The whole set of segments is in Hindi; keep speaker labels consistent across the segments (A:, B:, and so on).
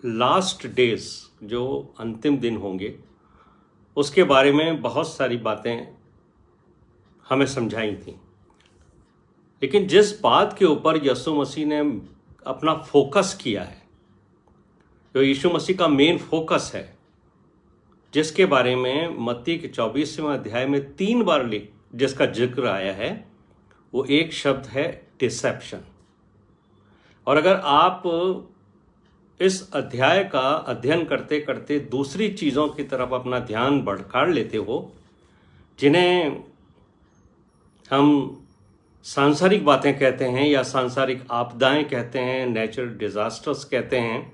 A: लास्ट डेज जो अंतिम दिन होंगे उसके बारे में बहुत सारी बातें हमें समझाई थी, लेकिन जिस बात के ऊपर यीशु मसीह ने अपना फोकस किया है, जो यीशु मसीह का मेन फोकस है, जिसके बारे में मत्ती के 24वें अध्याय में 3 बार जिसका जिक्र आया है, वो एक शब्द है डिसेप्शन। और अगर आप इस अध्याय का अध्ययन करते करते दूसरी चीज़ों की तरफ अपना ध्यान भटका लेते हो, जिन्हें हम सांसारिक बातें कहते हैं या सांसारिक आपदाएं कहते हैं, नेचुरल डिजास्टर्स कहते हैं,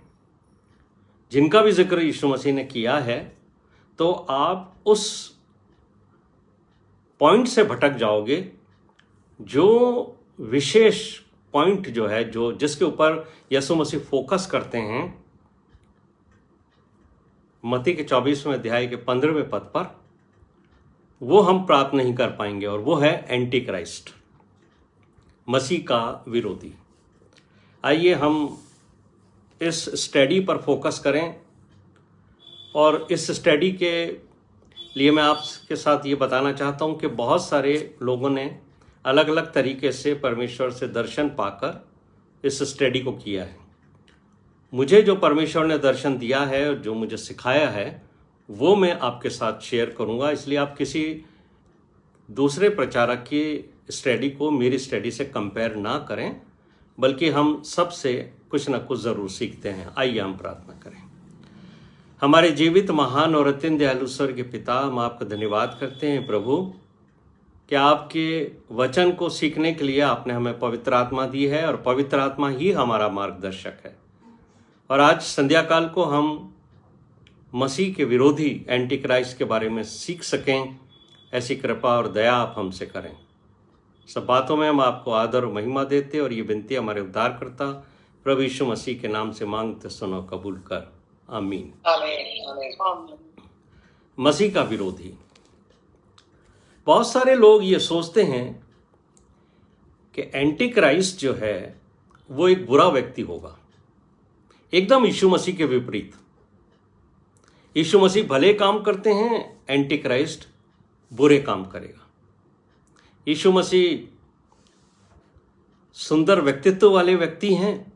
A: जिनका भी जिक्र यीशु मसीह ने किया है, तो आप उस पॉइंट से भटक जाओगे जो विशेष पॉइंट जो है, जो जिसके ऊपर यीशु मसीह फोकस करते हैं मत्ती के 24वें अध्याय के 15वें पद पर, वो हम प्राप्त नहीं कर पाएंगे, और वो है एंटी क्राइस्ट, मसीह का विरोधी। आइए हम इस स्टडी पर फोकस करें, और इस स्टडी के लिए मैं आपके साथ ये बताना चाहता हूँ कि बहुत सारे लोगों ने अलग अलग तरीके से परमेश्वर से दर्शन पाकर इस स्टडी को किया है। मुझे जो परमेश्वर ने दर्शन दिया है, जो मुझे सिखाया है, वो मैं आपके साथ शेयर करूँगा। इसलिए आप किसी दूसरे प्रचारक की स्टडी को मेरी स्टडी से कंपेयर ना करें, बल्कि हम सबसे कुछ ना कुछ ज़रूर सीखते हैं। आइए हम प्रार्थना करें। हमारे जीवित, महान और अत्यंत दयालु स्वर्गीय पिता, हम आपका धन्यवाद करते हैं प्रभु कि आपके वचन को सीखने के लिए आपने हमें पवित्र आत्मा दी है, और पवित्र आत्मा ही हमारा मार्गदर्शक है। और आज संध्या काल को हम मसीह के विरोधी एंटी क्राइस्ट के बारे में सीख सकें, ऐसी कृपा और दया आप हमसे करें। सब बातों में हम आपको आदर और महिमा देते, और ये विनती हमारे उद्धारकर्ता प्रभु यीशु मसीह के नाम से मांगते सुनो, कबूल कर, आमीन। मसीह का विरोधी। बहुत सारे लोग ये सोचते हैं कि एंटी क्राइस्ट जो है वो एक बुरा व्यक्ति होगा, एकदम यीशु मसीह के विपरीत। यीशु मसीह भले काम करते हैं, एंटी क्राइस्ट बुरे काम करेगा। यीशु मसीह सुंदर व्यक्तित्व वाले व्यक्ति हैं,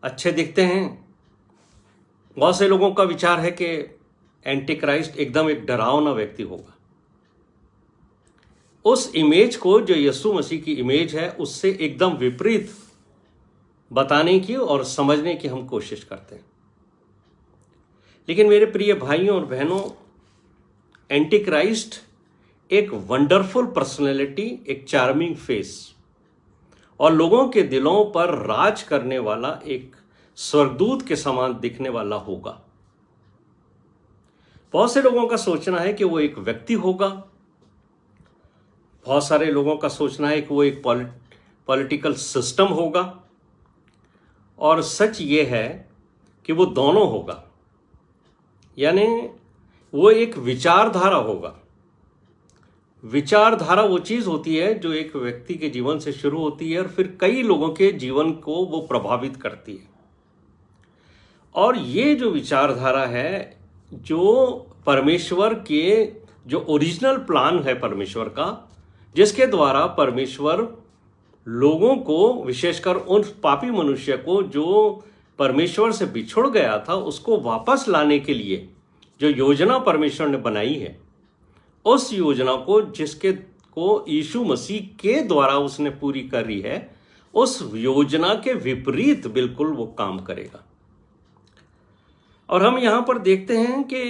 A: अच्छे दिखते हैं। बहुत से लोगों का विचार है कि एंटी क्राइस्ट एकदम एक डरावना व्यक्ति होगा। उस इमेज को, जो यीशु मसीह की इमेज है, उससे एकदम विपरीत बताने की और समझने की हम कोशिश करते हैं। लेकिन मेरे प्रिय भाइयों और बहनों, एंटी क्राइस्ट एक वंडरफुल पर्सनैलिटी, एक चार्मिंग फेस और लोगों के दिलों पर राज करने वाला एक स्वर्गदूत के समान दिखने वाला होगा। बहुत से लोगों का सोचना है कि वो एक व्यक्ति होगा, बहुत सारे लोगों का सोचना है कि वो एक पॉलिटिकल सिस्टम होगा, और सच ये है कि वो दोनों होगा। यानी वो एक विचारधारा होगा। विचारधारा वो चीज़ होती है जो एक व्यक्ति के जीवन से शुरू होती है और फिर कई लोगों के जीवन को वो प्रभावित करती है। और ये जो विचारधारा है, जो परमेश्वर के, जो ओरिजिनल प्लान है परमेश्वर का, जिसके द्वारा परमेश्वर लोगों को, विशेषकर उन पापी मनुष्य को जो परमेश्वर से बिछुड़ गया था, उसको वापस लाने के लिए जो योजना परमेश्वर ने बनाई है, उस योजना को, जिसके को यीशु मसीह के द्वारा उसने पूरी करी है, उस योजना के विपरीत बिल्कुल वो काम करेगा। और हम यहां पर देखते हैं कि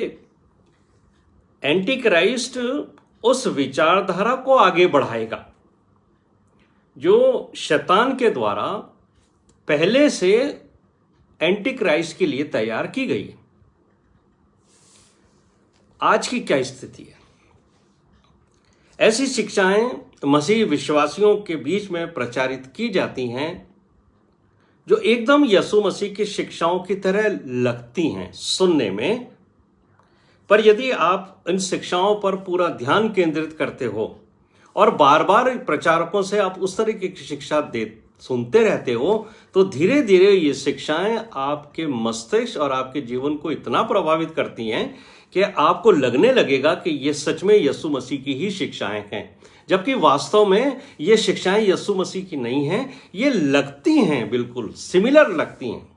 A: एंटी क्राइस्ट उस विचारधारा को आगे बढ़ाएगा जो शैतान के द्वारा पहले से एंटी क्राइस्ट के लिए तैयार की गई है। आज की क्या स्थिति है? ऐसी शिक्षाएं मसीह विश्वासियों के बीच में प्रचारित की जाती हैं जो एकदम यीशु मसीह की शिक्षाओं की तरह लगती हैं सुनने में, पर यदि आप इन शिक्षाओं पर पूरा ध्यान केंद्रित करते हो और बार बार प्रचारकों से आप उस तरीके की शिक्षा सुनते रहते हो, तो धीरे धीरे ये शिक्षाएं आपके मस्तिष्क और आपके जीवन को इतना प्रभावित करती हैं कि आपको लगने लगेगा कि ये सच में यीशु मसीह की ही शिक्षाएं हैं, जबकि वास्तव में ये शिक्षाएं यीशु मसीह की नहीं हैं। ये लगती हैं, बिल्कुल सिमिलर लगती हैं,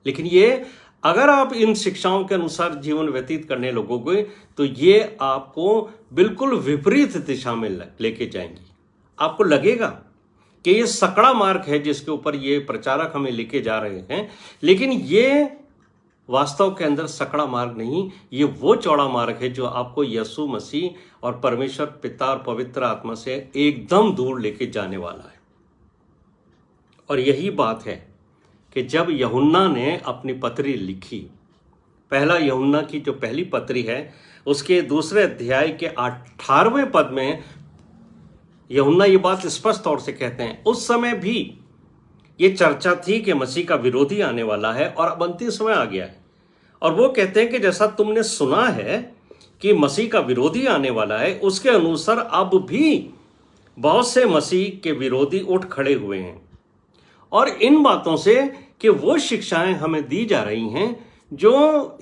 A: लेकिन ये अगर आप इन शिक्षाओं के अनुसार जीवन व्यतीत करने लगोगे तो ये आपको बिल्कुल विपरीत दिशा में लेके जाएंगी। आपको लगेगा कि ये सकड़ा मार्ग है जिसके ऊपर ये प्रचारक हमें लेके जा रहे हैं, लेकिन ये वास्तव के अंदर सकड़ा मार्ग नहीं, ये वो चौड़ा मार्ग है जो आपको यीशु मसीह और परमेश्वर पिता और पवित्र आत्मा से एकदम दूर लेके जाने वाला है। और यही बात है कि जब यूहन्ना ने अपनी पत्री लिखी, पहला यूहन्ना की जो पहली पत्री है उसके दूसरे अध्याय के 18वें पद में यूहन्ना ये बात स्पष्ट तौर से कहते हैं, उस समय भी ये चर्चा थी कि मसीह का विरोधी आने वाला है और अब अंतिम समय आ गया है। और वो कहते हैं कि जैसा तुमने सुना है कि मसीह का विरोधी आने वाला है, उसके अनुसार अब भी बहुत से मसीह के विरोधी उठ खड़े हुए हैं। और इन बातों से कि वो शिक्षाएं हमें दी जा रही हैं जो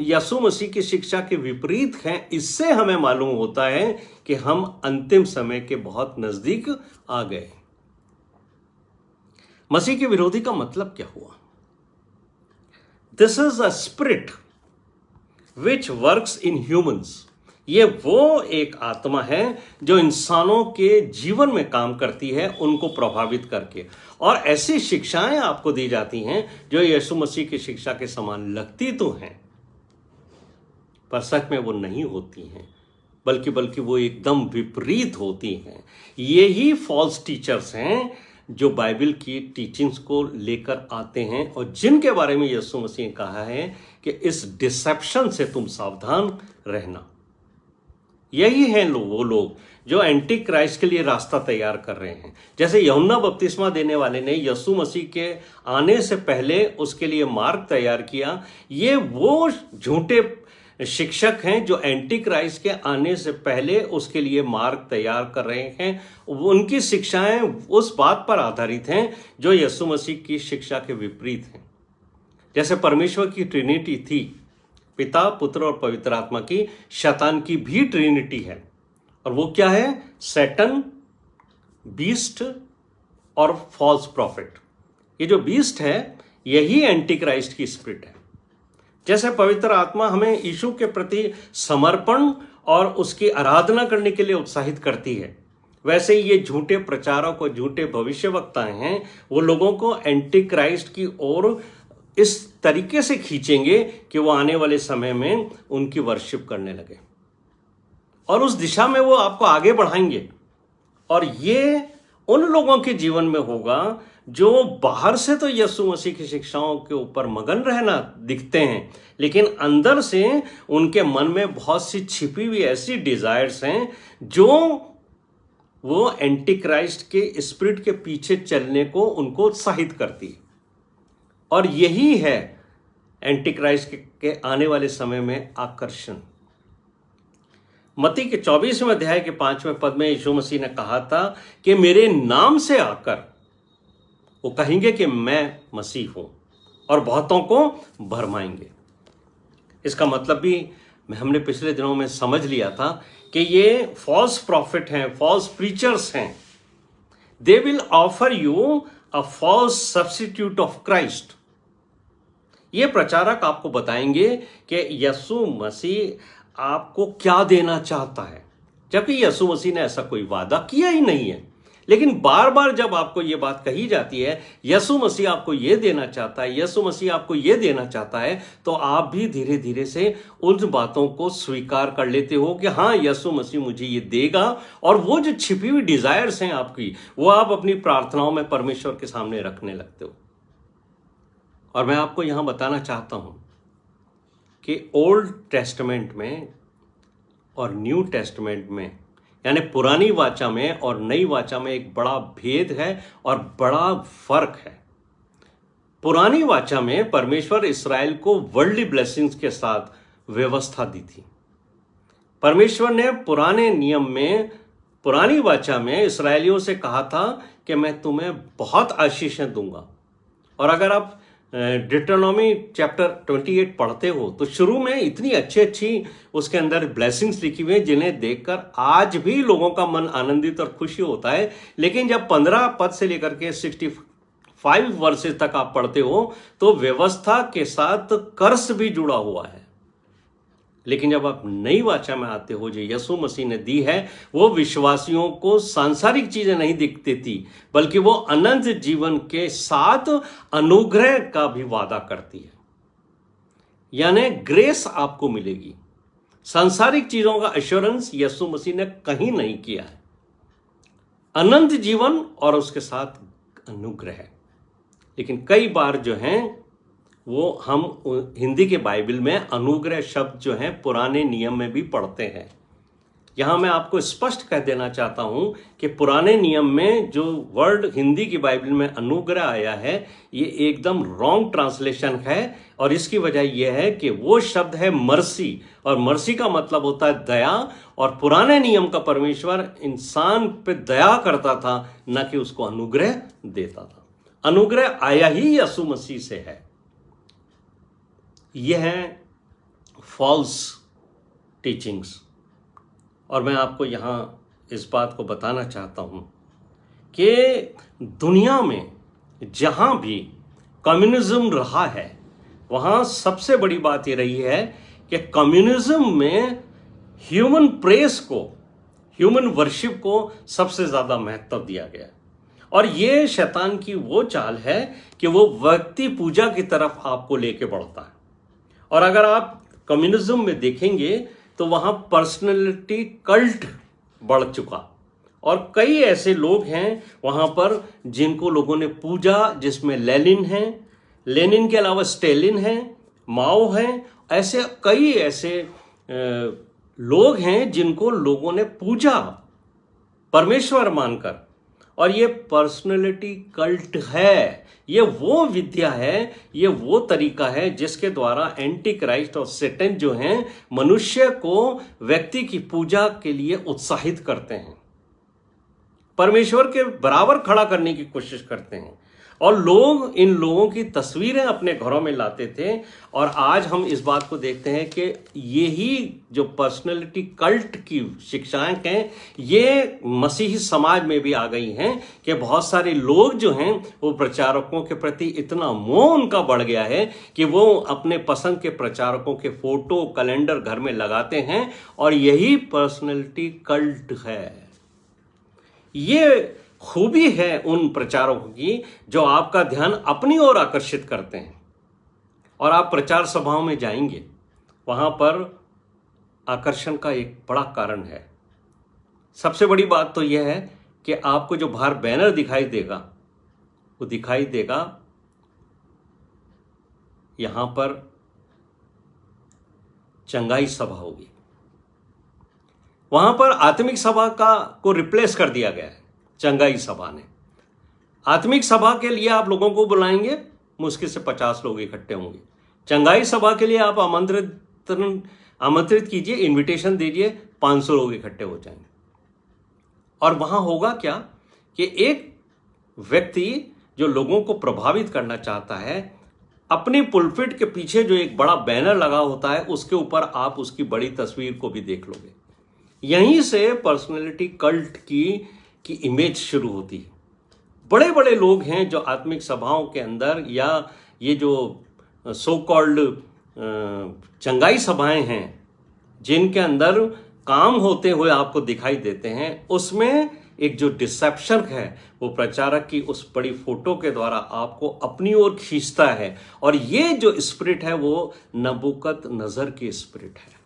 A: यीशु मसीह की शिक्षा के विपरीत हैं, इससे हमें मालूम होता है कि हम अंतिम समय के बहुत नजदीक आ गए। मसीह के विरोधी का मतलब क्या हुआ? This is a spirit which works in humans. ये वो एक आत्मा है जो इंसानों के जीवन में काम करती है, उनको प्रभावित करके। और ऐसी शिक्षाएं आपको दी जाती हैं जो यीशु मसीह की शिक्षा के समान लगती तो हैं, पर सच में वो नहीं होती हैं, बल्कि वो एकदम विपरीत होती हैं। यही फॉल्स टीचर्स हैं जो बाइबल की टीचिंग्स को लेकर आते हैं और जिनके बारे में यीशु मसीह ने कहा है कि इस डिसेप्शन से तुम सावधान रहना। यही हैं वो लोग जो एंटी क्राइस्ट के लिए रास्ता तैयार कर रहे हैं। जैसे यूहन्ना बपतिस्मा देने वाले ने यीशु मसीह के आने से पहले उसके लिए मार्ग तैयार किया, ये वो झूठे शिक्षक हैं जो एंटी क्राइस्ट के आने से पहले उसके लिए मार्ग तैयार कर रहे हैं। उनकी शिक्षाएं उस बात पर आधारित हैं जो यीशु मसीह की शिक्षा के विपरीत हैं। जैसे परमेश्वर की ट्रिनिटी थी, पिता, पुत्र और पवित्र आत्मा की, शैतान की भी ट्रिनिटी है। और वो क्या है? सैटन, बीस्ट और फॉल्स प्रॉफिट। ये जो बीस्ट है यही एंटी क्राइस्ट की स्पिरिट है। जैसे पवित्र आत्मा हमें यीशु के प्रति समर्पण और उसकी आराधना करने के लिए उत्साहित करती है, वैसे ही ये झूठे प्रचारक और झूठे भविष्यवक्ताएं हैं, वो लोगों को एंटी क्राइस्ट की ओर इस तरीके से खींचेंगे कि वो आने वाले समय में उनकी वर्शिप करने लगे और उस दिशा में वो आपको आगे बढ़ाएंगे। और ये उन लोगों के जीवन में होगा जो बाहर से तो यीशु मसीह की शिक्षाओं के ऊपर मगन रहना दिखते हैं, लेकिन अंदर से उनके मन में बहुत सी छिपी हुई ऐसी डिजायर्स हैं जो वो एंटी क्राइस्ट के स्पिरिट के पीछे चलने को उनको उत्साहित करती है। और यही है एंटी क्राइस्ट के आने वाले समय में आकर्षण। मत्ती के 24वें अध्याय के 5वें पद में यीशु मसीह ने कहा था कि मेरे नाम से आकर वो कहेंगे कि मैं मसीह हूं और बहुतों को भरमाएंगे। इसका मतलब भी हमने पिछले दिनों में समझ लिया था कि ये फॉल्स प्रॉफिट हैं, फॉल्स प्रीचर्स हैं। They will offer you a false substitute of Christ. ये प्रचारक आपको बताएंगे कि यीशु मसीह आपको क्या देना चाहता है, जबकि यीशु मसीह ने ऐसा कोई वादा किया ही नहीं है। लेकिन बार बार जब आपको ये बात कही जाती है यीशु मसीह आपको ये देना चाहता है, यीशु मसीह आपको ये देना चाहता है, तो आप भी धीरे धीरे से उन बातों को स्वीकार कर लेते हो कि हाँ, यीशु मसीह मुझे ये देगा। और वो जो छिपी हुई डिजायर्स हैं आपकी, वो आप अपनी प्रार्थनाओं में परमेश्वर के सामने रखने लगते हो। और मैं आपको यहां बताना चाहता हूं कि ओल्ड टेस्टामेंट में और न्यू टेस्टामेंट में, यानी पुरानी वाचा में और नई वाचा में एक बड़ा भेद है और बड़ा फर्क है। पुरानी वाचा में परमेश्वर इस्राएल को वर्ल्डली ब्लेसिंग्स के साथ व्यवस्था दी थी। परमेश्वर ने पुराने नियम में पुरानी वाचा में इस्राएलियों से कहा था कि मैं तुम्हें बहुत आशीषें दूंगा। और अगर आप डिट्रोनॉमी चैप्टर 28 पढ़ते हो तो शुरू में इतनी अच्छी अच्छी उसके अंदर ब्लेसिंग्स लिखी हुई हैं जिन्हें देखकर आज भी लोगों का मन आनंदित और खुशी होता है। लेकिन जब 15 पद से लेकर के 65 वर्सेस तक आप पढ़ते हो तो व्यवस्था के साथ कर्स भी जुड़ा हुआ है। लेकिन जब आप नई वाचा में आते हो जो यीशु मसीह ने दी है, वो विश्वासियों को सांसारिक चीजें नहीं दिख देती, बल्कि वो अनंत जीवन के साथ अनुग्रह का भी वादा करती है। यानी ग्रेस आपको मिलेगी। सांसारिक चीजों का एश्योरेंस यीशु मसीह ने कहीं नहीं किया है। अनंत जीवन और उसके साथ अनुग्रह। लेकिन कई बार जो है वो हम हिंदी के बाइबल में अनुग्रह शब्द जो है पुराने नियम में भी पढ़ते हैं। यहां मैं आपको स्पष्ट कह देना चाहता हूं कि पुराने नियम में जो वर्ड हिंदी की बाइबल में अनुग्रह आया है ये एकदम रॉन्ग ट्रांसलेशन है। और इसकी वजह यह है कि वो शब्द है मर्सी, और मर्सी का मतलब होता है दया। और पुराने नियम का परमेश्वर इंसान पे दया करता था, न कि उसको अनुग्रह देता था। अनुग्रह आया ही यीशु मसीह से है। यह है फॉल्स टीचिंग्स। और मैं आपको यहाँ इस बात को बताना चाहता हूँ कि दुनिया में जहाँ भी कम्युनिज्म रहा है वहाँ सबसे बड़ी बात ये रही है कि कम्युनिज्म में ह्यूमन प्रेस को, ह्यूमन वर्शिप को सबसे ज़्यादा महत्व दिया गया। और ये शैतान की वो चाल है कि वो व्यक्ति पूजा की तरफ आपको लेके बढ़ता है। और अगर आप कम्युनिज्म में देखेंगे तो वहाँ पर्सनैलिटी कल्ट बढ़ चुका, और कई ऐसे लोग हैं वहाँ पर जिनको लोगों ने पूजा, जिसमें लेनिन है, लेनिन के अलावा स्टेलिन है, माओ है, ऐसे कई ऐसे लोग हैं जिनको लोगों ने पूजा परमेश्वर मानकर। और ये पर्सनैलिटी कल्ट है। ये वो विद्या है, ये वो तरीका है जिसके द्वारा एंटी क्राइस्ट और सैटन जो हैं मनुष्य को व्यक्ति की पूजा के लिए उत्साहित करते हैं, परमेश्वर के बराबर खड़ा करने की कोशिश करते हैं। और लोग इन लोगों की तस्वीरें अपने घरों में लाते थे। और आज हम इस बात को देखते हैं कि यही जो पर्सनैलिटी कल्ट की शिक्षाएं हैं ये मसीही समाज में भी आ गई हैं कि बहुत सारे लोग जो हैं वो प्रचारकों के प्रति इतना मोह उनका बढ़ गया है कि वो अपने पसंद के प्रचारकों के फोटो कैलेंडर घर में लगाते हैं। और यही पर्सनैलिटी कल्ट है। ये खूबी है उन प्रचारकों की जो आपका ध्यान अपनी ओर आकर्षित करते हैं। और आप प्रचार सभाओं में जाएंगे, वहां पर आकर्षण का एक बड़ा कारण है। सबसे बड़ी बात तो यह है कि आपको जो बाहर बैनर दिखाई देगा वो दिखाई देगा यहां पर चंगाई सभा होगी। वहां पर आत्मिक सभा को रिप्लेस कर दिया गया है चंगाई सभा ने। आत्मिक सभा के लिए आप लोगों को बुलाएंगे, मुश्किल से 50 लोग इकट्ठे होंगे। चंगाई सभा के लिए आप आमंत्रित कीजिए, इनविटेशन दीजिए, 500 लोग इकट्ठे हो जाएंगे। और वहां होगा क्या कि एक व्यक्ति जो लोगों को प्रभावित करना चाहता है, अपनी पुलपिट के पीछे जो एक बड़ा बैनर लगा होता है उसके ऊपर आप उसकी बड़ी तस्वीर को भी देख लोगे। यहीं से पर्सनैलिटी कल्ट की इमेज शुरू होती है। बड़े बड़े लोग हैं जो आत्मिक सभाओं के अंदर, या ये जो सो कॉल्ड चंगाई सभाएं हैं जिनके अंदर काम होते हुए आपको दिखाई देते हैं, उसमें एक जो डिसेप्शन है वो प्रचारक की उस बड़ी फोटो के द्वारा आपको अपनी ओर खींचता है। और ये जो स्पिरिट है वो नबूकदनेस्सर की स्पिरिट है।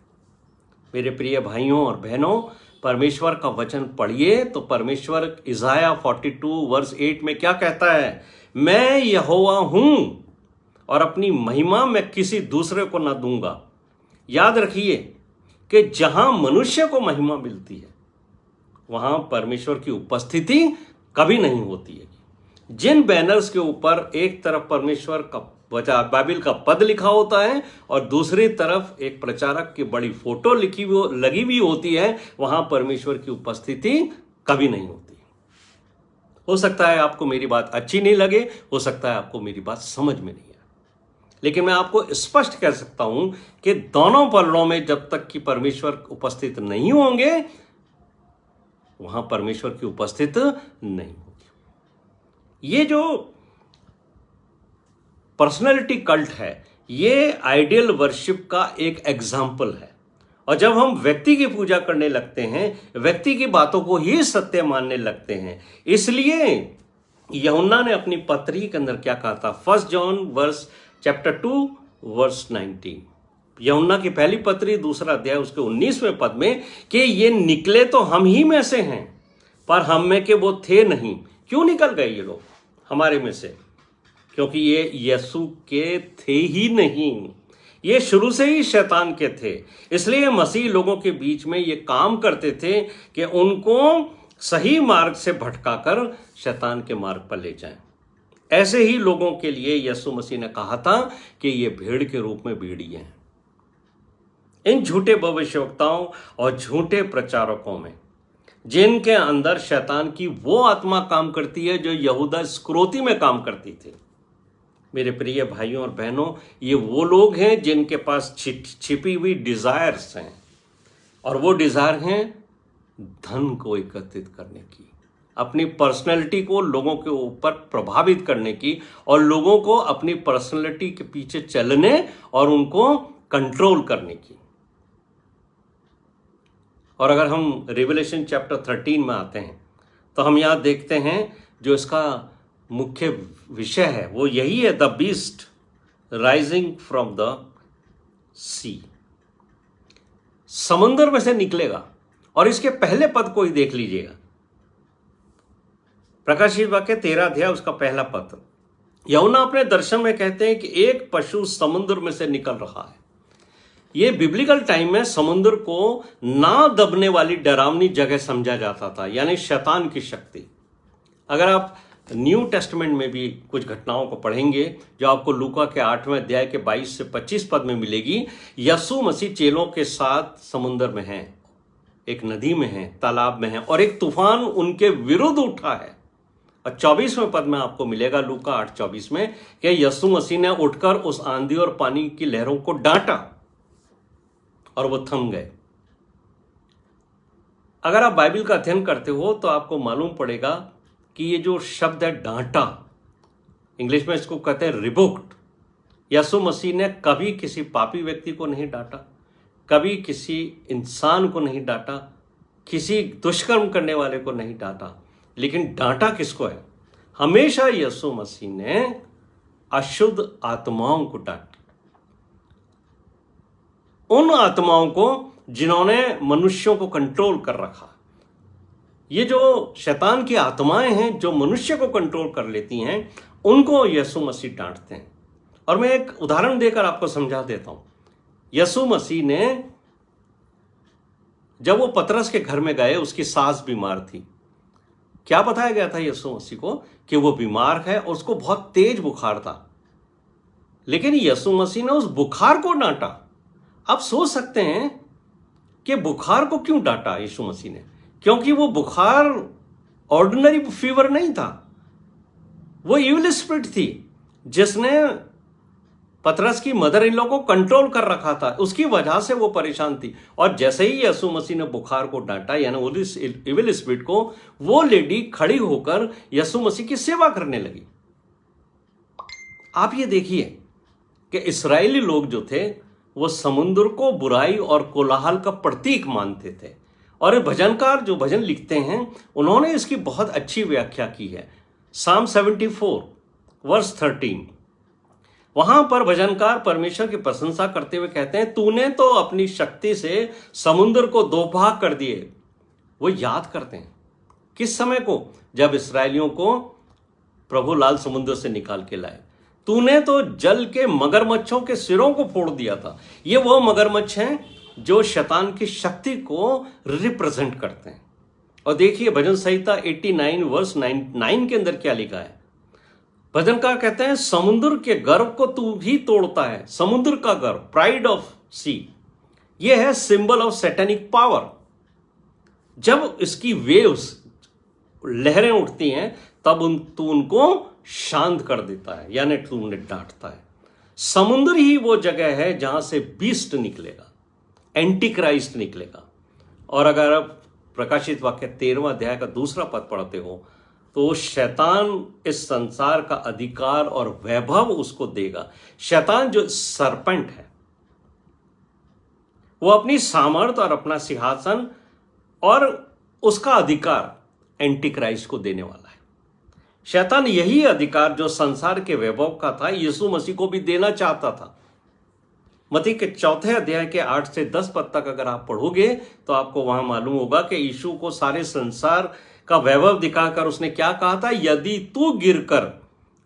A: मेरे प्रिय भाइयों और बहनों, परमेश्वर का वचन पढ़िए तो परमेश्वर इज़ाया 42 वर्स 8 में क्या कहता है? मैं यहोवा हूं और अपनी महिमा मैं किसी दूसरे को ना दूंगा। याद रखिए कि जहां मनुष्य को महिमा मिलती है वहां परमेश्वर की उपस्थिति कभी नहीं होती है। जिन बैनर्स के ऊपर एक तरफ परमेश्वर का बाइबल का पद लिखा होता है और दूसरी तरफ एक प्रचारक की बड़ी फोटो लगी हुई होती है, वहां परमेश्वर की उपस्थिति कभी नहीं होती। हो सकता है आपको मेरी बात अच्छी नहीं लगे, हो सकता है आपको मेरी बात समझ में नहीं आए, लेकिन मैं आपको स्पष्ट कह सकता हूं कि दोनों पलड़ों में जब तक कि परमेश्वर उपस्थित नहीं होंगे, वहां परमेश्वर की उपस्थित नहीं होगी। ये जो पर्सनैलिटी कल्ट है, ये आइडियल वर्शिप का एक एग्जाम्पल है। और जब हम व्यक्ति की पूजा करने लगते हैं, व्यक्ति की बातों को ही सत्य मानने लगते हैं, इसलिए यूहन्ना ने अपनी पत्री के अंदर क्या कहा था? 1 जॉन चैप्टर 2 वर्स 19, यूहन्ना की पहली पत्री 2 अध्याय उसके 19वें पद में, कि ये निकले तो हम ही में से हैं, पर हम में के वो थे नहीं। क्यों निकल गए ये लोग हमारे में से? क्योंकि ये यीशु के थे ही नहीं, ये शुरू से ही शैतान के थे। इसलिए मसीह लोगों के बीच में ये काम करते थे कि उनको सही मार्ग से भटकाकर शैतान के मार्ग पर ले जाएं। ऐसे ही लोगों के लिए यीशु मसीह ने कहा था कि ये भेड़ के रूप में भेड़िए हैं। इन झूठे भविष्यवक्ताओं और झूठे प्रचारकों में, जिनके अंदर शैतान की वो आत्मा काम करती है जो यहूदा इस्करियोती में काम करती थी। मेरे प्रिय भाइयों और बहनों, ये वो लोग हैं जिनके पास छिपी हुई डिजायर्स हैं, और वो डिजायर हैं धन को एकत्रित करने की, अपनी पर्सनैलिटी को लोगों के ऊपर प्रभावित करने की, और लोगों को अपनी पर्सनैलिटी के पीछे चलने और उनको कंट्रोल करने की। और अगर हम रिवलेशन चैप्टर 13 में आते हैं तो हम यहां देखते हैं जो इसका मुख्य विषय है वो यही है, the beast rising from the sea. समुद्र में से निकलेगा। और इसके पहले पद को ही देख लीजिएगा, प्रकाशित वाक्य 13 अध्याय उसका पहला पद। यूहन्ना अपने दर्शन में कहते हैं कि एक पशु समुद्र में से निकल रहा है। ये बिब्लिकल टाइम में समुद्र को ना दबने वाली डरावनी जगह समझा जाता था, यानी शैतान की शक्ति। अगर आप न्यू टेस्टमेंट में भी कुछ घटनाओं को पढ़ेंगे जो आपको लूका के 8वें अध्याय के 22 से 25 पद में मिलेगी, यीशु मसीह चेलों के साथ समुद्र में हैं, एक नदी में हैं, तालाब में हैं, और एक तूफान उनके विरुद्ध उठा है। और 24वें पद में आपको मिलेगा लूका 8:24 में कि यीशु मसीह ने उठकर उस आंधी और पानी की लहरों को डांटा और वो थम गए। अगर आप बाइबल का अध्ययन करते हो तो आपको मालूम पड़ेगा कि ये जो शब्द है डांटा, इंग्लिश में इसको कहते हैं रिबुक्ड। यीशु मसीह ने कभी किसी पापी व्यक्ति को नहीं डांटा, कभी किसी इंसान को नहीं डांटा, किसी दुष्कर्म करने वाले को नहीं डांटा, लेकिन डांटा किसको है? हमेशा यीशु मसीह ने अशुद्ध आत्माओं को डांटा, उन आत्माओं को जिन्होंने मनुष्यों को कंट्रोल कर रखा। ये जो शैतान की आत्माएं हैं जो मनुष्य को कंट्रोल कर लेती हैं, उनको यीशु मसीह डांटते हैं। और मैं एक उदाहरण देकर आपको समझा देता हूं। यीशु मसीह ने जब वो पतरस के घर में गए, उसकी सास बीमार थी। क्या बताया गया था यीशु मसीह को? कि वो बीमार है और उसको बहुत तेज बुखार था, लेकिन यीशु मसीह ने उस बुखार को डांटा। आप सोच सकते हैं कि बुखार को क्यों डांटा यीशु मसीह ने? क्योंकि वो बुखार ऑर्डिनरी फीवर नहीं था, वो इविल स्पिरिट थी जिसने पतरस की मदर इन लॉ को कंट्रोल कर रखा था। उसकी वजह से वो परेशान थी। और जैसे ही यीशु मसीह ने बुखार को डांटा, यानी उस इविल स्पिरिट को, वो लेडी खड़ी होकर यीशु मसीह की सेवा करने लगी। आप ये देखिए कि इस्राएली लोग जो थे वो समुद्र को बुराई और कोलाहल का प्रतीक मानते थे। और भजनकार जो भजन लिखते हैं उन्होंने इसकी बहुत अच्छी व्याख्या की है। साम 74 वर्स 13, वहां पर भजनकार परमेश्वर की प्रशंसा करते हुए कहते हैं, तूने तो अपनी शक्ति से समुद्र को दो भाग कर दिए। वो याद करते हैं किस समय को? जब इस्राएलियों को प्रभु लाल समुद्र से निकाल के लाए। तूने तो जल के मगरमच्छों के सिरों को फोड़ दिया था। ये वो मगरमच्छ हैं जो शैतान की शक्ति को रिप्रेजेंट करते हैं। और देखिए भजन संहिता 89 वर्स 9 के अंदर क्या लिखा है। भजनकार कहते हैं, समुद्र के गर्व को तू ही तोड़ता है। समुद्र का गर्व, प्राइड ऑफ सी, ये है सिंबल ऑफ सैटेनिक पावर। जब इसकी वेव्स लहरें उठती हैं तब तू उनको शांत कर देता है, यानी तू उन्हें डांटता है। समुद्र ही वो जगह है जहां से बीस्ट निकलेगा, एंटी क्राइस्ट निकलेगा। और अगर आप प्रकाशित वाक्य 13वां अध्याय का 2 पद पढ़ते हो तो शैतान इस संसार का अधिकार और वैभव उसको देगा। शैतान जो सरपेंट है वो अपनी सामर्थ और अपना सिंहासन और उसका अधिकार एंटी क्राइस्ट को देने वाला है। शैतान यही अधिकार जो संसार के वैभव का था यीशु मसीह को भी देना चाहता था। मत्ती के 4 अध्याय के 8 से 10 पद तक अगर आप पढ़ोगे तो आपको वहां मालूम होगा कि यीशु को सारे संसार का वैभव दिखाकर उसने क्या कहा था, यदि तू गिरकर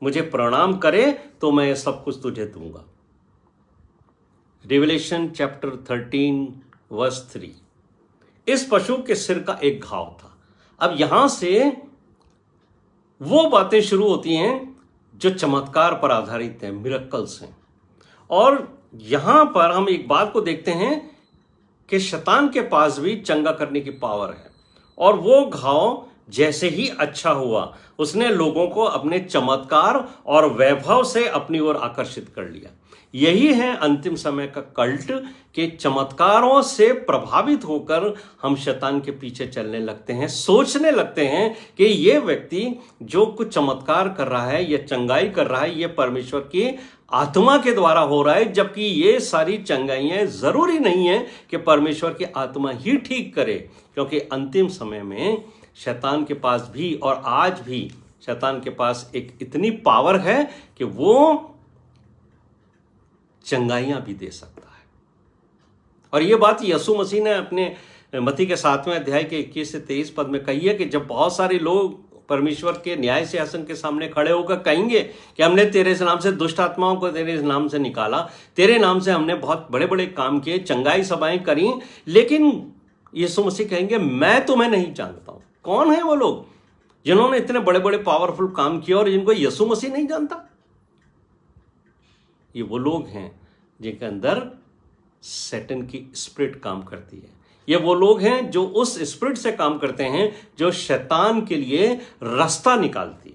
A: मुझे प्रणाम करे तो मैं सब कुछ तुझे दूंगा। Revelation chapter 13 verse 3। इस पशु के सिर का एक घाव था। अब यहां से वो बातें शुरू होती हैं जो चमत्कार पर आधारित हैं, मिरेकल्स हैं। और यहां पर हम एक बात को देखते हैं कि शैतान के पास भी चंगा करने की पावर है। और वो घाव जैसे ही अच्छा हुआ उसने लोगों को अपने चमत्कार और वैभव से अपनी ओर आकर्षित कर लिया। यही है अंतिम समय का कल्ट के चमत्कारों से प्रभावित होकर हम शैतान के पीछे चलने लगते हैं, सोचने लगते हैं कि ये व्यक्ति जो कुछ चमत्कार कर रहा है या चंगाई कर रहा है ये परमेश्वर की आत्मा के द्वारा हो रहा है, जबकि ये सारी चंगाइयां जरूरी नहीं है कि परमेश्वर की आत्मा ही ठीक करे। क्योंकि अंतिम समय में शैतान के पास भी और आज भी शैतान के पास एक इतनी पावर है कि वो चंगाइयां भी दे सकता है। और यह बात यीशु मसीह ने अपने मत्ती के 7वें अध्याय के 21 से 23 पद में कही है कि जब बहुत सारे लोग परमेश्वर के न्याय सिंहासन के सामने खड़े होकर कहेंगे कि हमने तेरे नाम से दुष्ट आत्माओं को तेरे नाम से निकाला, तेरे नाम से हमने बहुत बड़े बड़े काम किए, चंगाई सभाएं करी, लेकिन यीशु मसीह कहेंगे मैं तुम्हें नहीं जानता हूं। कौन है वो लोग जिन्होंने इतने बड़े बड़े पावरफुल काम किए और जिनको यीशु मसीह नहीं जानता? ये वो लोग हैं जिनके अंदर सैटन की स्पिरिट काम करती है। ये वो लोग हैं जो उस स्पिरिट से काम करते हैं जो शैतान के लिए रास्ता निकालती,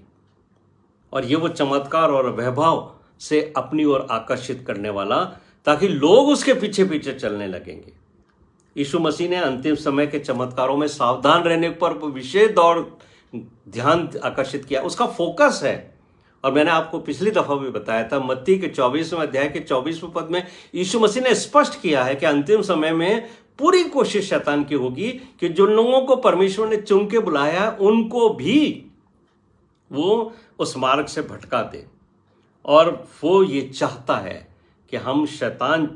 A: और ये वो चमत्कार और वैभव से अपनी ओर आकर्षित करने वाला, ताकि लोग उसके पीछे पीछे चलने लगेंगे। यीशु मसीह ने अंतिम समय के चमत्कारों में सावधान रहने पर विशेष ध्यान आकर्षित किया। उसका फोकस है। और मैंने आपको पिछली दफा भी बताया था, मत्ती के 24वें अध्याय के 24वें पद में यीशु मसीह ने स्पष्ट किया है कि अंतिम समय में पूरी कोशिश शैतान की होगी कि जो लोगों को परमेश्वर ने चुन के बुलाया उनको भी वो उस मार्ग से भटका दे। और वो ये चाहता है कि हम, शैतान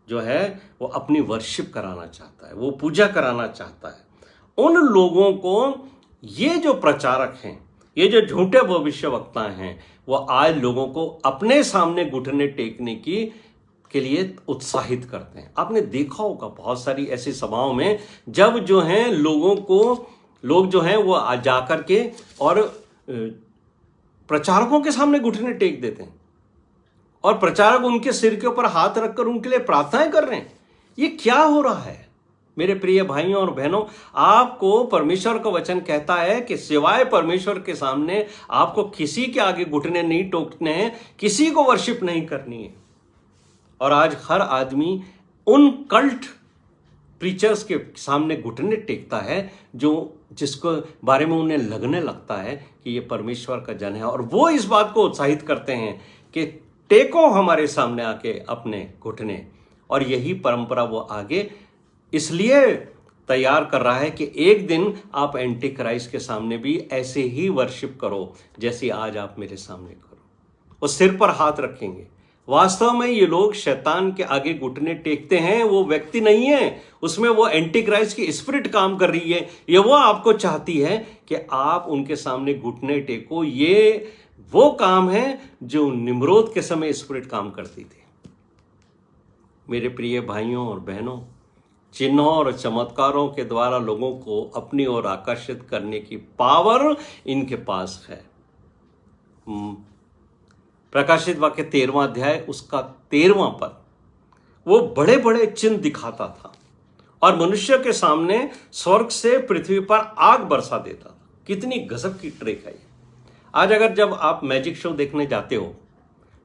A: जो है वो अपनी वर्शिप कराना चाहता है, वो पूजा कराना चाहता है। उन लोगों को, ये जो प्रचारक हैं, ये जो झूठे भविष्यवक्ता हैं, वो आज लोगों को अपने सामने घुटने टेकने के लिए उत्साहित करते हैं। आपने देखा होगा बहुत सारी ऐसी सभाओं में जब जो है लोग जो हैं वो जाकर के और प्रचारकों के सामने घुटने टेक देते हैं और प्रचारक उनके सिर के ऊपर हाथ रखकर उनके लिए प्रार्थनाएं कर रहे हैं। ये क्या हो रहा है मेरे प्रिय भाइयों और बहनों? आपको परमेश्वर का वचन कहता है कि सिवाय परमेश्वर के सामने आपको किसी के आगे घुटने नहीं टेकने हैं, किसी को वर्शिप नहीं करनी है। और आज हर आदमी उन कल्ट प्रीचर्स के सामने घुटने टेकता है जिसको बारे में उन्हें लगने लगता है कि ये परमेश्वर का जन है, और वो इस बात को उत्साहित करते हैं कि टेको हमारे सामने आके अपने घुटने। और यही परंपरा वो आगे इसलिए तैयार कर रहा है कि एक दिन आप एंटी क्राइस्ट के सामने भी ऐसे ही वर्शिप करो जैसे आज आप मेरे सामने करो। वो सिर पर हाथ रखेंगे। वास्तव में ये लोग शैतान के आगे घुटने टेकते हैं, वो व्यक्ति नहीं है, उसमें वो एंटी क्राइस्ट की स्पिरिट काम कर रही है। ये वो आपको चाहती है कि आप उनके सामने घुटने टेको। ये वो काम है जो निम्रोद के समय स्पिरिट काम करती थी। मेरे प्रिय भाइयों और बहनों, चिन्हों और चमत्कारों के द्वारा लोगों को अपनी ओर आकर्षित करने की पावर इनके पास है। प्रकाशित वाक्य 13वां अध्याय उसका 13वां पद, वो बड़े बड़े चिन्ह दिखाता था और मनुष्य के सामने स्वर्ग से पृथ्वी पर आग बरसा देता था। कितनी गजब की ट्रिक है ये। आज अगर जब आप मैजिक शो देखने जाते हो,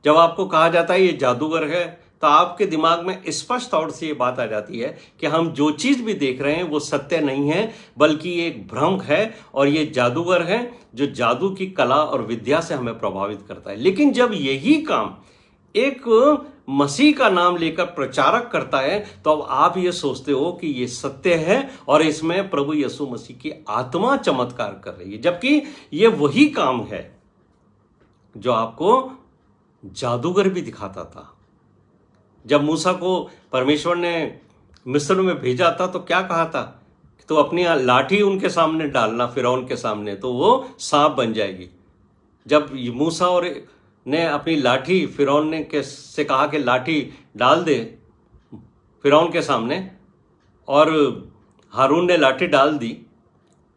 A: जब आपको कहा जाता है ये जादूगर है, तो आपके दिमाग में स्पष्ट तौर से ये बात आ जाती है कि हम जो चीज भी देख रहे हैं वो सत्य नहीं है, बल्कि ये एक भ्रम है और ये जादूगर है जो जादू की कला और विद्या से हमें प्रभावित करता है। लेकिन जब यही काम एक मसीह का नाम लेकर प्रचारक करता है, तो अब आप ये सोचते हो कि ये सत्य है और इसमें प्रभु यीशु मसीह की आत्मा चमत्कार कर रही है, जबकि ये वही काम है जो आपको जादूगर भी दिखाता था। जब मूसा को परमेश्वर ने मिस्र में भेजा था तो क्या कहा था, तो अपनी लाठी उनके सामने डालना, फिरौन के सामने, तो वो सांप बन जाएगी। जब मूसा और ने अपनी लाठी फिरौन ने से कहा कि लाठी डाल दे फिरौन के सामने, और हारून ने लाठी डाल दी,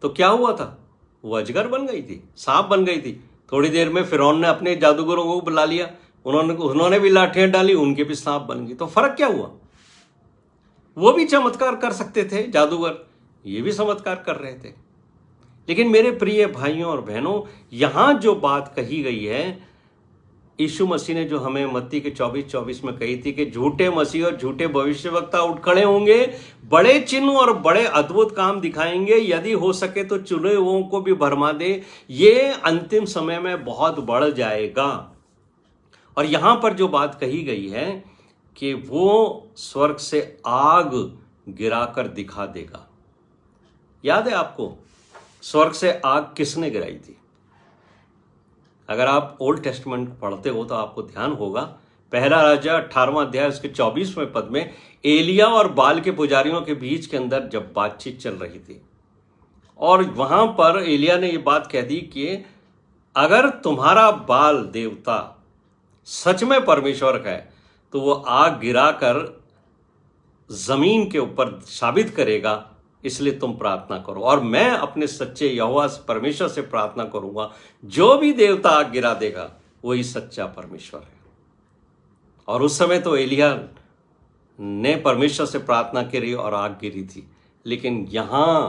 A: तो क्या हुआ था, वो अजगर बन गई थी, सांप बन गई थी। थोड़ी देर में फिरौन ने अपने जादूगरों को बुला लिया, उन्होंने भी लाठियां डाली, उनके भी सांप बन गई। तो फर्क क्या हुआ, वो भी चमत्कार कर सकते थे जादूगर, ये भी चमत्कार कर रहे थे। लेकिन मेरे प्रिय भाइयों और बहनों, यहां जो बात कही गई है, यीशु मसीह ने जो हमें मत्ती के 24:24 में कही थी कि झूठे मसीह और झूठे भविष्यवक्ता उठ खड़े होंगे, बड़े चिन्ह और बड़े अद्भुत काम दिखाएंगे, यदि हो सके तो चुने हुओं को भी भरमा दे। ये अंतिम समय में बहुत बढ़ जाएगा। और यहां पर जो बात कही गई है कि वो स्वर्ग से आग गिराकर दिखा देगा। याद है आपको स्वर्ग से आग किसने गिराई थी? अगर आप ओल्ड टेस्टमेंट पढ़ते हो तो आपको ध्यान होगा, पहला राजा 18वां अध्याय उसके 24वें पद में एलिया और बाल के पुजारियों के बीच के अंदर जब बातचीत चल रही थी, और वहां पर एलिया ने ये बात कह दी कि अगर तुम्हारा बाल देवता सच में परमेश्वर है तो वो आग गिराकर जमीन के ऊपर साबित करेगा, इसलिए तुम प्रार्थना करो, और मैं अपने सच्चे यहोवा परमेश्वर से प्रार्थना करूंगा, जो भी देवता आग गिरा देगा वही सच्चा परमेश्वर है। और उस समय तो एलिया ने परमेश्वर से प्रार्थना करी और आग गिरी थी। लेकिन यहां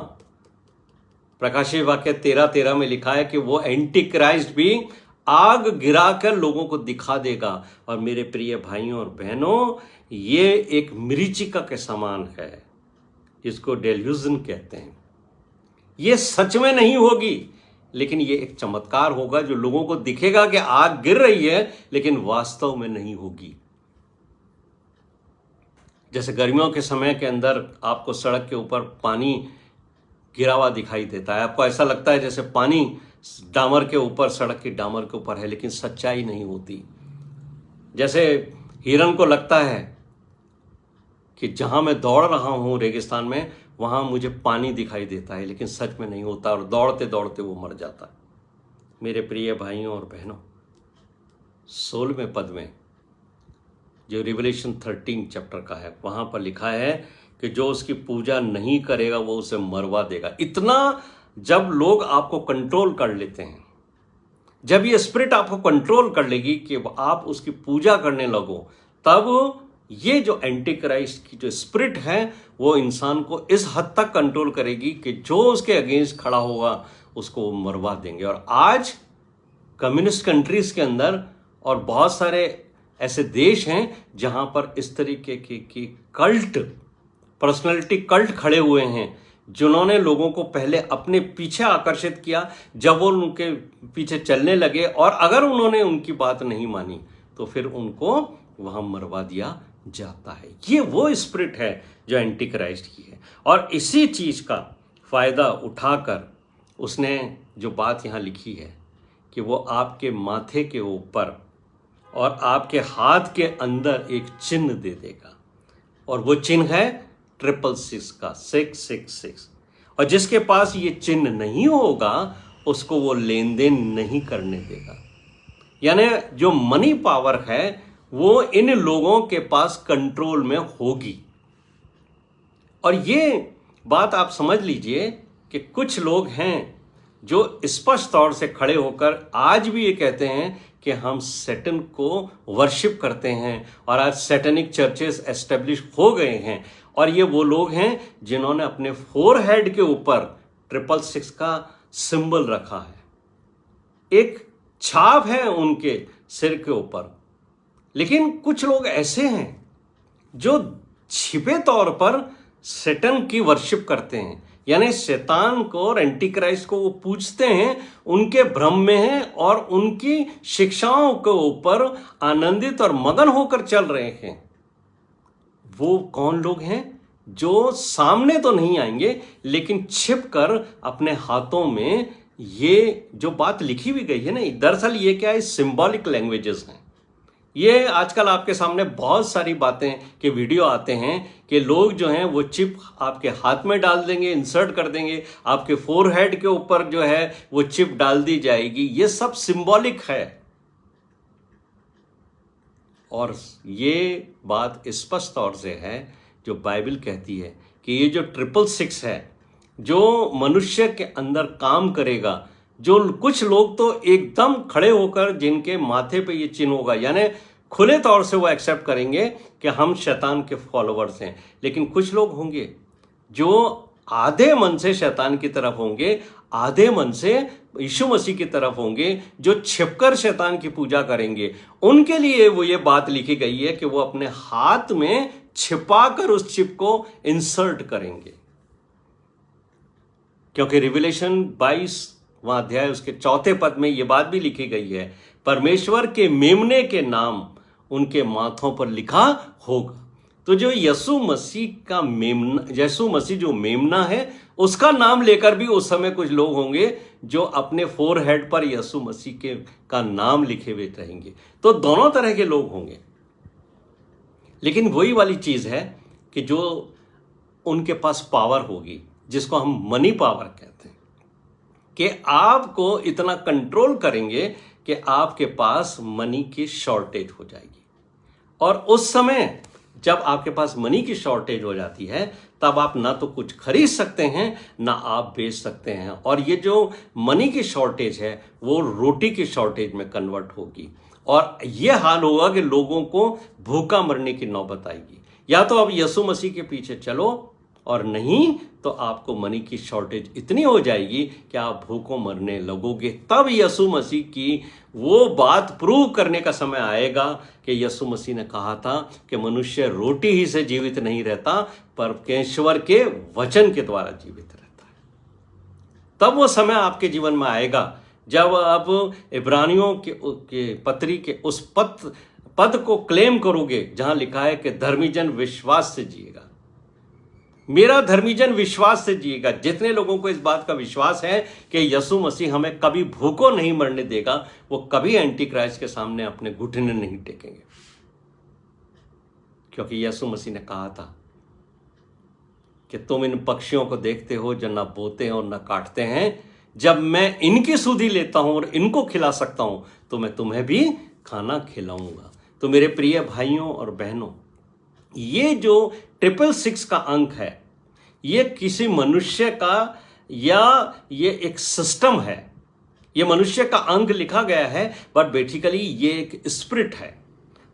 A: प्रकाशित वाक्य 13:13 में लिखा है कि वो एंटी क्राइस्ट भी आग गिराकर लोगों को दिखा देगा। और मेरे प्रिय भाइयों और बहनों, ये एक मरीचिका के समान है, इसको डेल्यूजन कहते हैं। ये सच में नहीं होगी, लेकिन ये एक चमत्कार होगा जो लोगों को दिखेगा कि आग गिर रही है, लेकिन वास्तव में नहीं होगी। जैसे गर्मियों के समय के अंदर आपको सड़क के ऊपर पानी गिरा हुआ दिखाई देता है, आपको ऐसा लगता है जैसे पानी डामर के ऊपर, सड़क की डामर के ऊपर है, लेकिन सच्चाई नहीं होती। जैसे हिरन को लगता है कि जहां मैं दौड़ रहा हूं रेगिस्तान में, वहां मुझे पानी दिखाई देता है, लेकिन सच में नहीं होता, और दौड़ते दौड़ते वो मर जाता है। मेरे प्रिय भाइयों और बहनों, 16वें पद में जो रिवलेशन 13 चैप्टर का है, वहां पर लिखा है कि जो उसकी पूजा नहीं करेगा वो उसे मरवा देगा। इतना जब लोग आपको कंट्रोल कर लेते हैं, जब ये स्पिरिट आपको कंट्रोल कर लेगी कि आप उसकी पूजा करने लगो, तब ये जो एंटी क्राइस्ट की जो स्पिरिट है वो इंसान को इस हद तक कंट्रोल करेगी कि जो उसके अगेंस्ट खड़ा होगा उसको वो मरवा देंगे। और आज कम्युनिस्ट कंट्रीज के अंदर और बहुत सारे ऐसे देश हैं जहां पर इस तरीके की कल्ट, पर्सनैलिटी कल्ट खड़े हुए हैं, जिन्होंने लोगों को पहले अपने पीछे आकर्षित किया, जब वो उनके पीछे चलने लगे और अगर उन्होंने उनकी बात नहीं मानी तो फिर उनको वहां मरवा दिया जाता है। ये वो स्पिरिट है जो एंटी क्राइस्ट की है। और इसी चीज का फायदा उठाकर उसने जो बात यहां लिखी है कि वो आपके माथे के ऊपर और आपके हाथ के अंदर एक चिन्ह दे देगा, और वो चिन्ह है 666 का 666। और जिसके पास ये चिन्ह नहीं होगा उसको वो लेन देन नहीं करने देगा। यानी जो मनी पावर है वो इन लोगों के पास कंट्रोल में होगी। और ये बात आप समझ लीजिए कि कुछ लोग हैं जो स्पष्ट तौर से खड़े होकर आज भी ये कहते हैं कि हम सैटन को वर्शिप करते हैं, और आज सैटेनिक चर्चेस एस्टेब्लिश हो गए हैं। और ये वो लोग हैं जिन्होंने अपने फोरहेड के ऊपर 666 का सिंबल रखा है, एक छाप है उनके सिर के ऊपर। लेकिन कुछ लोग ऐसे हैं जो छिपे तौर पर शैतान की वर्शिप करते हैं, यानी शैतान को और एंटी क्राइस्ट को वो पूजते हैं, उनके भ्रम में हैं और उनकी शिक्षाओं के ऊपर आनंदित और मगन होकर चल रहे हैं। वो कौन लोग हैं? जो सामने तो नहीं आएंगे लेकिन छिप कर अपने हाथों में, ये जो बात लिखी हुई गई है ना, दरअसल ये क्या है, सिंबॉलिक लैंग्वेजेस हैं। ये आजकल आपके सामने बहुत सारी बातें के वीडियो आते हैं कि लोग जो हैं वो चिप आपके हाथ में डाल देंगे, इंसर्ट कर देंगे, आपके फोरहेड के ऊपर जो है वो चिप डाल दी जाएगी। ये सब सिंबॉलिक है। और ये बात स्पष्ट तौर से है जो बाइबल कहती है कि ये जो 666 है, जो मनुष्य के अंदर काम करेगा, जो कुछ लोग तो एकदम खड़े होकर जिनके माथे पे ये चिन्ह होगा, यानी खुले तौर से वो एक्सेप्ट करेंगे कि हम शैतान के फॉलोवर्स हैं। लेकिन कुछ लोग होंगे जो आधे मन से शैतान की तरफ होंगे, आधे मन से यीशु मसीह की तरफ होंगे, जो छिपकर शैतान की पूजा करेंगे। उनके लिए वो ये बात लिखी गई है कि वो अपने हाथ में छिपाकर उस चिप को इंसर्ट करेंगे। क्योंकि रिविलेशन 22वां अध्याय उसके 4 पद में ये बात भी लिखी गई है, परमेश्वर के मेमने के नाम उनके माथों पर लिखा होगा। तो जो यीशु मसीह का मेमना, यीशु मसीह जो मेमना है, उसका नाम लेकर भी उस समय कुछ लोग होंगे जो अपने फोरहेड पर यीशु मसीह के का नाम लिखे हुए रहेंगे। तो दोनों तरह के लोग होंगे। लेकिन वही वाली चीज है कि जो उनके पास पावर होगी, जिसको हम मनी पावर कहते हैं, कि आपको इतना कंट्रोल करेंगे कि आपके पास मनी की शॉर्टेज हो जाएगी। और उस समय जब आपके पास मनी की शॉर्टेज हो जाती है, तब आप ना तो कुछ खरीद सकते हैं ना आप बेच सकते हैं। और ये जो मनी की शॉर्टेज है वो रोटी की शॉर्टेज में कन्वर्ट होगी। और ये हाल होगा कि लोगों को भूखा मरने की नौबत आएगी। या तो अब यीशु मसीह के पीछे चलो, और नहीं तो आपको मनी की शॉर्टेज इतनी हो जाएगी कि आप भूखों मरने लगोगे। तब यीशु मसीह की वो बात प्रूव करने का समय आएगा कि यीशु मसीह ने कहा था कि मनुष्य रोटी ही से जीवित नहीं रहता, पर परमेश्वर के वचन के द्वारा जीवित रहता है। तब वो समय आपके जीवन में आएगा जब आप इब्रानियों के पत्री के उस पद को क्लेम करोगे जहां लिखा है कि धर्मी जन विश्वास से जिएगा। मेरा धर्मी जन विश्वास से जिएगा। जितने लोगों को इस बात का विश्वास है कि यीशु मसीह हमें कभी भूखों नहीं मरने देगा, वो कभी एंटी क्राइस्ट के सामने अपने घुटने नहीं टेकेंगे। क्योंकि यीशु मसीह ने कहा था कि तुम इन पक्षियों को देखते हो जो न बोते हैं और न काटते हैं, जब मैं इनकी सुधि लेता हूं और इनको खिला सकता हूं तो मैं तुम्हें भी खाना खिलाऊंगा। तो मेरे प्रिय भाइयों और बहनों, ये जो 666 का अंक है, ये किसी मनुष्य का या ये एक सिस्टम है। ये मनुष्य का अंक लिखा गया है, बट बेसिकली ये एक स्पिरिट है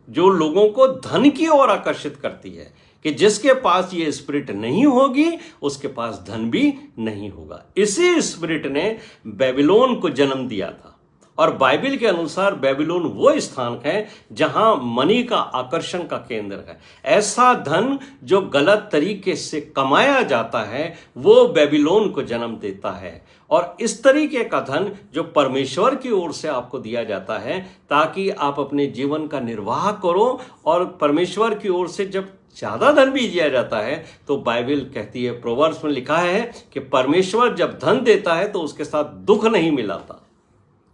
A: जो लोगों को धन की ओर आकर्षित करती है कि जिसके पास ये स्पिरिट नहीं होगी उसके पास धन भी नहीं होगा। इसी स्पिरिट ने बेबीलोन को जन्म दिया था। और बाइबल के अनुसार बेबीलोन वो स्थान है जहां मनी का आकर्षण का केंद्र है। ऐसा धन जो गलत तरीके से कमाया जाता है वो बेबीलोन को जन्म देता है। और इस तरीके का धन जो परमेश्वर की ओर से आपको दिया जाता है ताकि आप अपने जीवन का निर्वाह करो। और परमेश्वर की ओर से जब ज्यादा धन भी दिया जाता है तो बाइबल कहती है, प्रोवर्ब्स में लिखा है कि परमेश्वर जब धन देता है तो उसके साथ दुख नहीं मिलाता,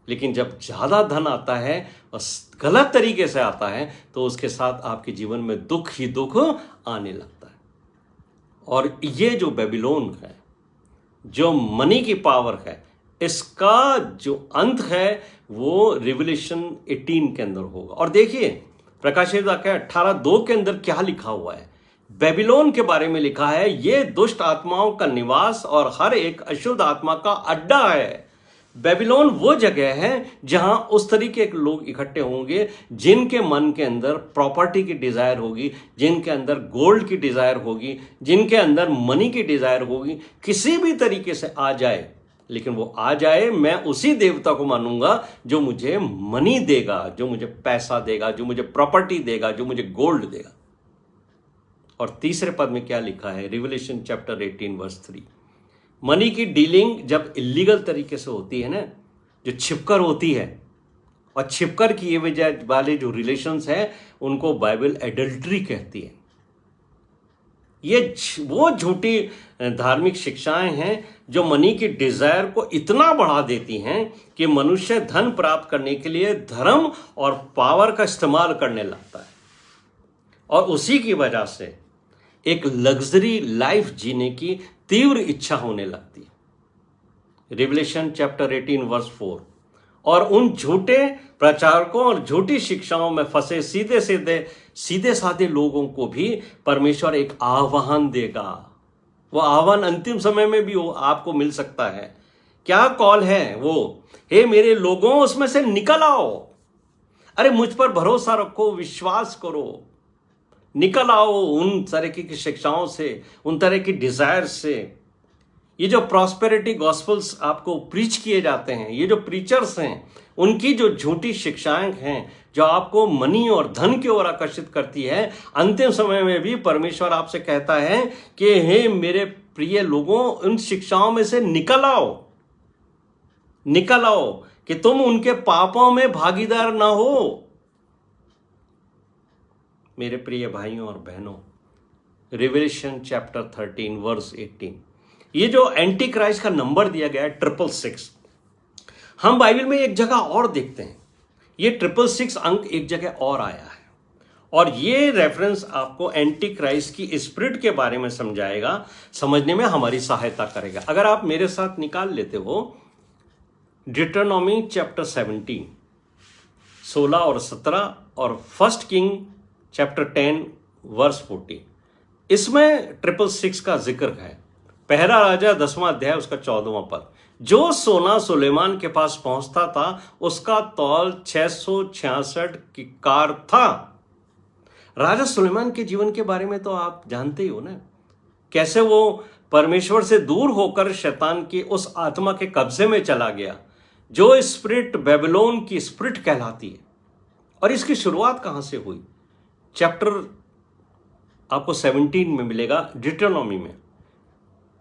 A: लेकिन जब ज्यादा धन आता है और गलत तरीके से आता है तो उसके साथ आपके जीवन में दुख ही दुख आने लगता है। और ये जो बेबीलोन है, जो मनी की पावर है, इसका जो अंत है वो रिवलेशन 18 के अंदर होगा। और देखिए प्रकाशित वाक्य 18:2 के अंदर क्या लिखा हुआ है। बेबीलोन के बारे में लिखा है, ये दुष्ट आत्माओं का निवास और हर एक अशुद्ध आत्मा का अड्डा है। बेबीलोन वो जगह है जहां उस तरीके के लोग इकट्ठे होंगे जिनके मन के अंदर प्रॉपर्टी की डिजायर होगी, जिनके अंदर गोल्ड की डिजायर होगी, जिनके अंदर मनी की डिजायर होगी। किसी भी तरीके से आ जाए लेकिन वो आ जाए, मैं उसी देवता को मानूंगा जो मुझे मनी देगा, जो मुझे पैसा देगा, जो मुझे प्रॉपर्टी देगा, जो मुझे गोल्ड देगा। और तीसरे पद में क्या लिखा है, रिवलेशन चैप्टर 18 वर्स 3, मनी की डीलिंग जब इलीगल तरीके से होती है ना, जो छिपकर होती है, और छिपकर किए वजह वाले जो रिलेशंस हैं उनको बाइबल एडल्ट्री कहती है। ये वो झूठी धार्मिक शिक्षाएं हैं जो मनी की डिजायर को इतना बढ़ा देती हैं कि मनुष्य धन प्राप्त करने के लिए धर्म और पावर का इस्तेमाल करने लगता है, और उसी की वजह से एक लग्जरी लाइफ जीने की तीव्र इच्छा होने लगती है। Revelation chapter 18 verse 4। और उन झूठे प्रचारकों और झूठी शिक्षाओं में फंसे सीधे साधे लोगों को भी परमेश्वर एक आह्वान देगा। वो आह्वान अंतिम समय में भी आपको मिल सकता है। क्या कॉल है वो, हे मेरे लोगों उसमें से निकल आओ। अरे मुझ पर भरोसा रखो, विश्वास करो, निकल आओ उन तरह की शिक्षाओं से, उन तरह की डिजायर से। ये जो प्रॉस्पेरिटी गॉस्पल्स आपको प्रीच किए जाते हैं, ये जो प्रीचर्स हैं, उनकी जो झूठी शिक्षाएं हैं जो आपको मनी और धन की ओर आकर्षित करती है, अंतिम समय में भी परमेश्वर आपसे कहता है कि हे मेरे प्रिय लोगों, उन शिक्षाओं में से निकल आओ, निकल आओ कि तुम उनके पापों में भागीदार ना हो। मेरे प्रिय भाइयों और बहनों, रिवलेशन चैप्टर 13 वर्स 18, ये जो एंटी क्राइस्ट का नंबर दिया गया है 666, हम बाइबल में एक जगह और देखते हैं। ये 666 अंक एक जगह और आया है, और ये रेफरेंस आपको एंटी क्राइस्ट की स्पिरिट के बारे में समझाएगा, समझने में हमारी सहायता करेगा। अगर आप मेरे साथ निकाल लेते हो डिट्रोनॉमी चैप्टर 17 16 और 17 और 1 किंग चैप्टर 10 वर्स 14, इसमें 666 का जिक्र है। पहला राजा 10वां अध्याय उसका 14वां पद, जो सोना सुलेमान के पास पहुंचता था उसका तौल 666 किकार था। राजा सुलेमान के जीवन के बारे में तो आप जानते ही हो ना, कैसे वो परमेश्वर से दूर होकर शैतान की उस आत्मा के कब्जे में चला गया जो स्पिरिट बेबीलोन की स्पिरिट कहलाती है। और इसकी शुरुआत कहां से हुई, चैप्टर आपको 17 में मिलेगा, डिट्रोनॉमी में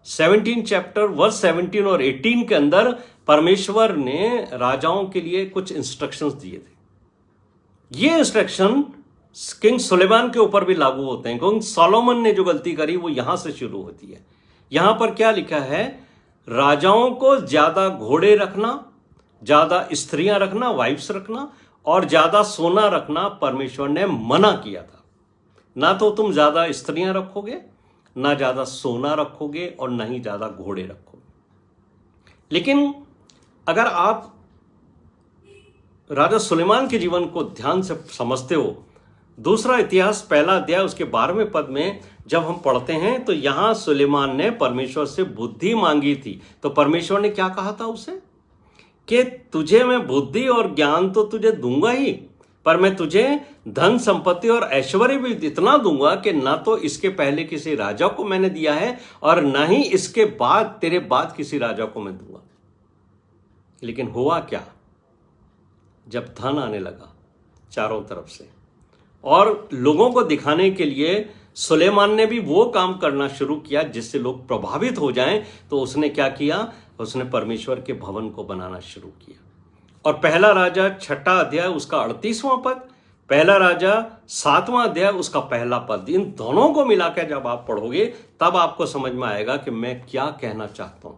A: 17 चैप्टर वर्स 17 और 18 के अंदर परमेश्वर ने राजाओं के लिए कुछ इंस्ट्रक्शंस दिए थे। ये इंस्ट्रक्शन किंग सुलेमान के ऊपर भी लागू होते हैं, क्योंकि सोलोमन ने जो गलती करी वो यहां से शुरू होती है। यहां पर क्या लिखा है, राजाओं को ज्यादा घोड़े रखना, ज्यादा स्त्रियां रखना, वाइफ्स रखना, और ज्यादा सोना रखना परमेश्वर ने मना किया था। ना तो तुम ज्यादा स्त्रियां रखोगे, ना ज्यादा सोना रखोगे, और ना ही ज्यादा घोड़े रखोगे। लेकिन अगर आप राजा सुलेमान के जीवन को ध्यान से समझते हो, दूसरा इतिहास पहला अध्याय उसके 12वें पद में जब हम पढ़ते हैं तो यहां सुलेमान ने परमेश्वर से बुद्धि मांगी थी। तो परमेश्वर ने क्या कहा था उसे कि तुझे मैं बुद्धि और ज्ञान तो तुझे दूंगा ही, पर मैं तुझे धन संपत्ति और ऐश्वर्य भी इतना दूंगा कि ना तो इसके पहले किसी राजा को मैंने दिया है और ना ही इसके बाद तेरे बाद किसी राजा को मैं दूंगा। लेकिन हुआ क्या, जब धन आने लगा चारों तरफ से और लोगों को दिखाने के लिए सुलेमान ने भी वो काम करना शुरू किया जिससे लोग प्रभावित हो जाएं, तो उसने क्या किया, उसने परमेश्वर के भवन को बनाना शुरू किया। और पहला राजा 6 अध्याय उसका 38वां पद, पहला राजा 7वां अध्याय उसका पहला पद, इन दोनों को मिलाकर जब आप पढ़ोगे तब आपको समझ में आएगा कि मैं क्या कहना चाहता हूं।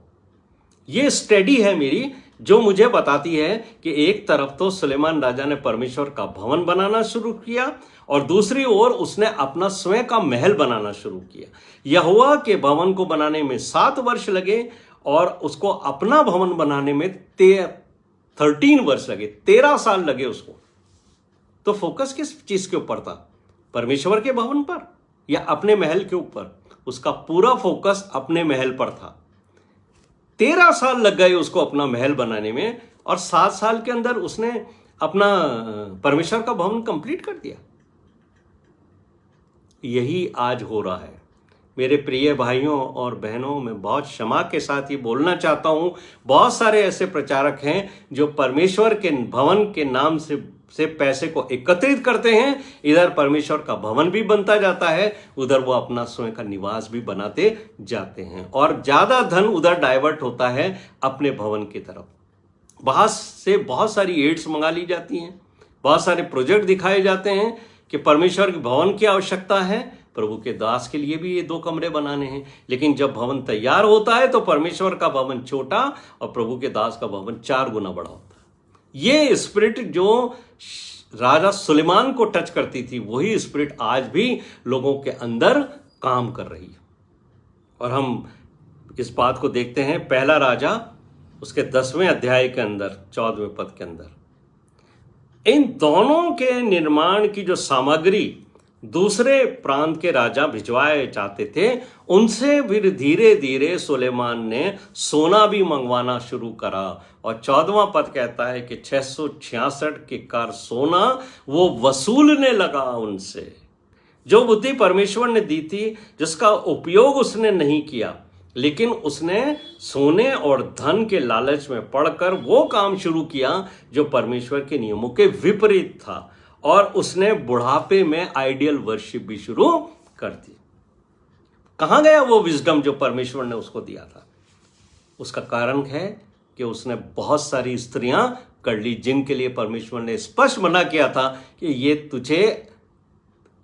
A: ये स्टडी है मेरी जो मुझे बताती है कि एक तरफ तो सुलेमान राजा ने परमेश्वर का भवन बनाना शुरू किया और दूसरी ओर उसने अपना स्वयं का महल बनाना शुरू किया। यहोवा के भवन को बनाने में 7 वर्ष लगे और उसको अपना भवन बनाने में 13 वर्ष लगे, 13 साल लगे उसको। तो फोकस किस चीज के ऊपर था, परमेश्वर के भवन पर या अपने महल के ऊपर? उसका पूरा फोकस अपने महल पर था। 13 साल लग गए उसको अपना महल बनाने में और 7 साल के अंदर उसने अपना परमेश्वर का भवन कंप्लीट कर दिया। यही आज हो रहा है। मेरे प्रिय भाइयों और बहनों, मैं बहुत क्षमा के साथ ये बोलना चाहता हूँ, बहुत सारे ऐसे प्रचारक हैं जो परमेश्वर के भवन के नाम से पैसे को एकत्रित करते हैं। इधर परमेश्वर का भवन भी बनता जाता है, उधर वो अपना स्वयं का निवास भी बनाते जाते हैं, और ज्यादा धन उधर डाइवर्ट होता है अपने भवन की तरफ। बाहर से बहुत सारी एड्स मंगा ली जाती हैं, बहुत सारे प्रोजेक्ट दिखाए जाते हैं कि परमेश्वर के भवन की आवश्यकता है, प्रभु के दास के लिए भी ये 2 कमरे बनाने हैं। लेकिन जब भवन तैयार होता है तो परमेश्वर का भवन छोटा और प्रभु के दास का भवन 4 गुना बड़ा होता है। ये स्पिरिट जो राजा सुलेमान को टच करती थी, वही स्पिरिट आज भी लोगों के अंदर काम कर रही है। और हम इस बात को देखते हैं पहला राजा उसके 10वें अध्याय के अंदर 14वें पद के अंदर। इन दोनों के निर्माण की जो सामग्री दूसरे प्रांत के राजा भिजवाए जाते थे, उनसे फिर धीरे धीरे सुलेमान ने सोना भी मंगवाना शुरू करा। और 14वां पद कहता है कि 666 के कार सोना वो वसूलने लगा उनसे। जो बुद्धि परमेश्वर ने दी थी, जिसका उपयोग उसने नहीं किया, लेकिन उसने सोने और धन के लालच में पड़कर वो काम शुरू किया जो परमेश्वर के नियमों के विपरीत था, और उसने बुढ़ापे में आइडियल वर्शिप भी शुरू कर दी। कहां गया वो विजडम जो परमेश्वर ने उसको दिया था? उसका कारण है कि उसने बहुत सारी स्त्रियां कर ली, जिनके लिए परमेश्वर ने स्पष्ट मना किया था कि ये तुझे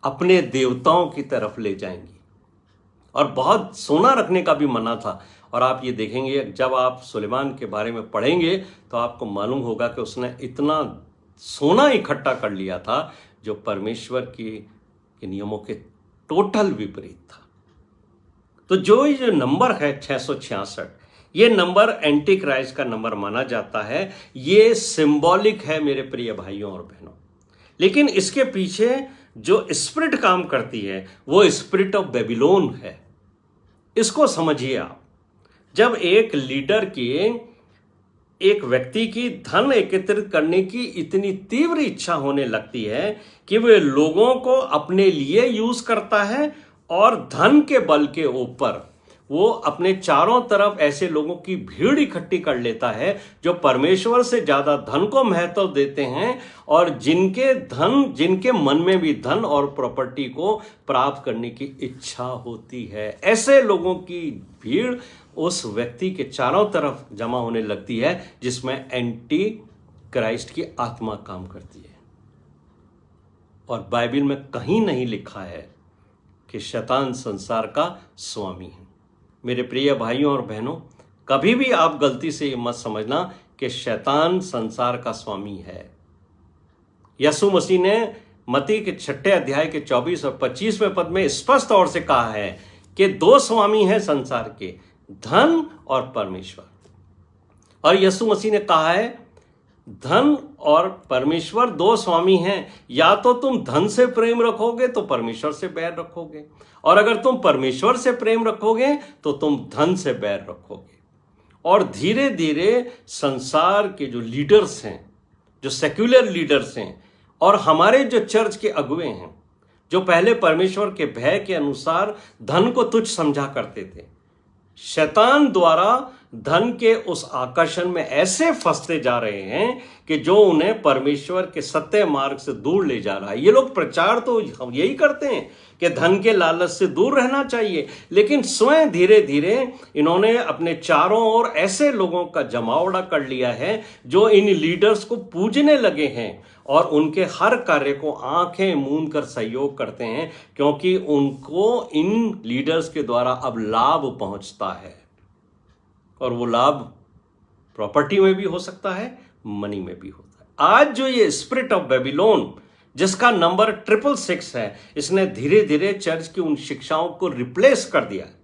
A: अपने देवताओं की तरफ ले जाएंगी। और बहुत सोना रखने का भी मना था। और आप ये देखेंगे, जब आप सुलेमान के बारे में पढ़ेंगे तो आपको मालूम होगा कि उसने इतना सोना इकट्ठा कर लिया था जो परमेश्वर के नियमों के टोटल विपरीत था। तो जो ये नंबर है 666, ये नंबर एंटी क्राइस्ट का नंबर माना जाता है। ये सिंबॉलिक है मेरे प्रिय भाइयों और बहनों। लेकिन इसके पीछे जो स्पिरिट काम करती है वो स्पिरिट ऑफ बेबीलोन है। इसको समझिए आप। जब एक लीडर की, एक व्यक्ति की धन एकत्रित करने की इतनी तीव्र इच्छा होने लगती है कि वह लोगों को अपने लिए यूज करता है, और धन के बल के ऊपर वो अपने चारों तरफ ऐसे लोगों की भीड़ इकट्ठी कर लेता है जो परमेश्वर से ज्यादा धन को महत्व देते हैं, और जिनके मन में भी धन और प्रॉपर्टी को प्राप्त करने की इच्छा होती है। ऐसे लोगों की भीड़ उस व्यक्ति के चारों तरफ जमा होने लगती है, जिसमें एंटी क्राइस्ट की आत्मा काम करती है। और बाइबल में कहीं नहीं लिखा है कि शैतान संसार का स्वामी है। मेरे प्रिय भाइयों और बहनों, कभी भी आप गलती से मत समझना कि शैतान संसार का स्वामी है। यीशु मसीह ने मत्ती के 6 अध्याय के 24 और 25वें पद में स्पष्ट तौर से कहा है कि 2 स्वामी हैं संसार के, धन और परमेश्वर। और यीशु मसीह ने कहा है धन और परमेश्वर 2 स्वामी हैं। या तो तुम धन से प्रेम रखोगे तो परमेश्वर से बैर रखोगे, और अगर तुम परमेश्वर से प्रेम रखोगे तो तुम धन से बैर रखोगे। और धीरे धीरे संसार के जो लीडर्स हैं, जो सेक्युलर लीडर्स हैं, और हमारे जो चर्च के अगुवे हैं, जो पहले परमेश्वर के भय के अनुसार धन को तुच्छ समझा करते थे, शैतान द्वारा धन के उस आकर्षण में ऐसे फंसते जा रहे हैं कि जो उन्हें परमेश्वर के सत्य मार्ग से दूर ले जा रहा है। ये लोग प्रचार तो यही करते हैं कि धन के लालच से दूर रहना चाहिए, लेकिन स्वयं धीरे धीरे इन्होंने अपने चारों ओर ऐसे लोगों का जमावड़ा कर लिया है जो इन लीडर्स को पूजने लगे हैं और उनके हर कार्य को आंखें मूंद कर सहयोग करते हैं, क्योंकि उनको इन लीडर्स के द्वारा अब लाभ पहुंचता है। और वो लाभ प्रॉपर्टी में भी हो सकता है, मनी में भी होता है। आज जो ये स्पिरिट ऑफ बेबीलोन जिसका नंबर 666 है, इसने धीरे धीरे चर्च की उन शिक्षाओं को रिप्लेस कर दिया है।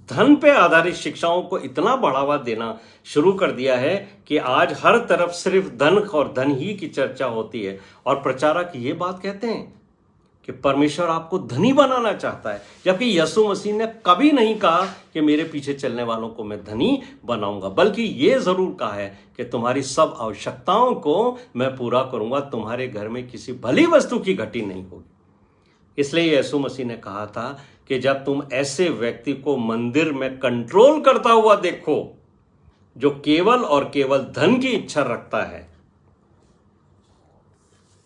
A: धन पे आधारित शिक्षाओं को इतना बढ़ावा देना शुरू कर दिया है कि आज हर तरफ सिर्फ धन और धन ही की चर्चा होती है। और प्रचारक ये बात कहते हैं कि परमेश्वर आपको धनी बनाना चाहता है, जबकि यीशु मसीह ने कभी नहीं कहा कि मेरे पीछे चलने वालों को मैं धनी बनाऊंगा, बल्कि ये जरूर कहा है कि तुम्हारी सब आवश्यकताओं को मैं पूरा करूंगा, तुम्हारे घर में किसी भली वस्तु की घटी नहीं होगी। इसलिए यीशु मसीह ने कहा था कि जब तुम ऐसे व्यक्ति को मंदिर में कंट्रोल करता हुआ देखो जो केवल और केवल धन की इच्छा रखता है,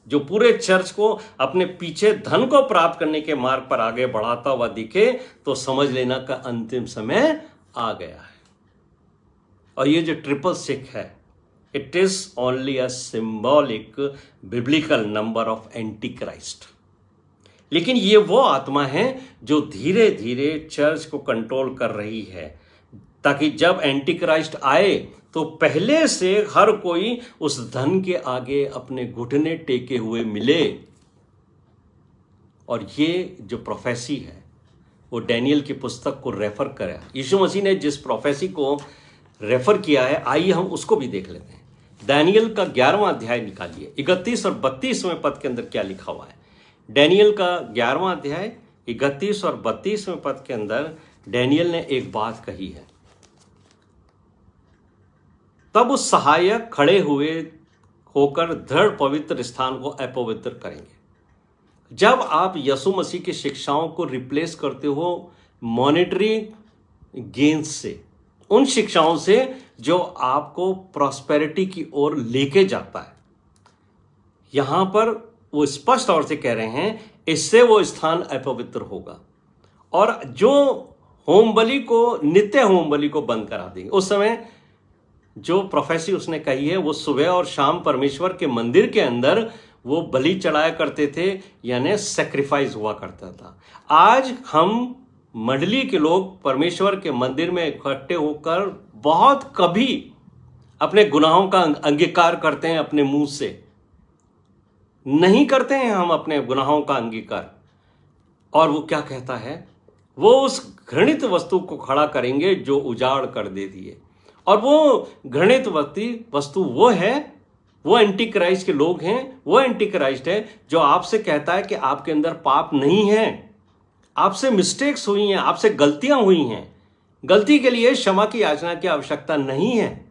A: जो पूरे चर्च को अपने पीछे धन को प्राप्त करने के मार्ग पर आगे बढ़ाता हुआ दिखे, तो समझ लेना का अंतिम समय आ गया है। और ये जो 666 है, it is only a symbolic biblical number of anti Christ. लेकिन ये वो आत्मा है जो धीरे धीरे चर्च को कंट्रोल कर रही है, ताकि जब एंटी क्राइस्ट आए तो पहले से हर कोई उस धन के आगे अपने घुटने टेके हुए मिले। और ये जो प्रोफेसी है वो डैनियल की पुस्तक को रेफर करें। यीशु मसीह ने जिस प्रोफेसी को रेफर किया है, आइए हम उसको भी देख लेते हैं। डैनियल का 11वां अध्याय निकालिए, 31 और 32वें पद के अंदर क्या लिखा हुआ है। डैनियल का 11वां अध्याय 31 और 32वें पद के अंदर डैनियल ने एक बात कही है। तब उस सहायक खड़े हुए होकर दृढ़ पवित्र स्थान को अपवित्र करेंगे। जब आप यीशु मसीह की शिक्षाओं को रिप्लेस करते हो मॉनेटरी गेन्स से, उन शिक्षाओं से जो आपको प्रॉस्पेरिटी की ओर लेके जाता है, यहां पर वो स्पष्ट तौर से कह रहे हैं इससे वो स्थान अपवित्र होगा और जो होम बलि को, नित्य होम बलि को बंद करा देंगे। उस समय जो प्रोफेसी उसने कही है, वो सुबह और शाम परमेश्वर के मंदिर के अंदर वो बलि चढ़ाया करते थे, यानी सेक्रीफाइस हुआ करता था। आज हम मंडली के लोग परमेश्वर के मंदिर में इकट्ठे होकर बहुत कभी अपने गुनाहों का अंगीकार करते हैं, अपने मुंह से नहीं करते हैं हम अपने गुनाहों का अंगीकार। और वो क्या कहता है, वो उस घृणित वस्तु को खड़ा करेंगे जो उजाड़ कर देती है। और वो घृणित वस्तु वो है, वो एंटी क्राइस्ट के लोग हैं। वो एंटी क्राइस्ट है जो आपसे कहता है कि आपके अंदर पाप नहीं है, आपसे मिस्टेक्स हुई हैं, आपसे गलतियां हुई हैं, गलती के लिए क्षमा की याचना की आवश्यकता नहीं है।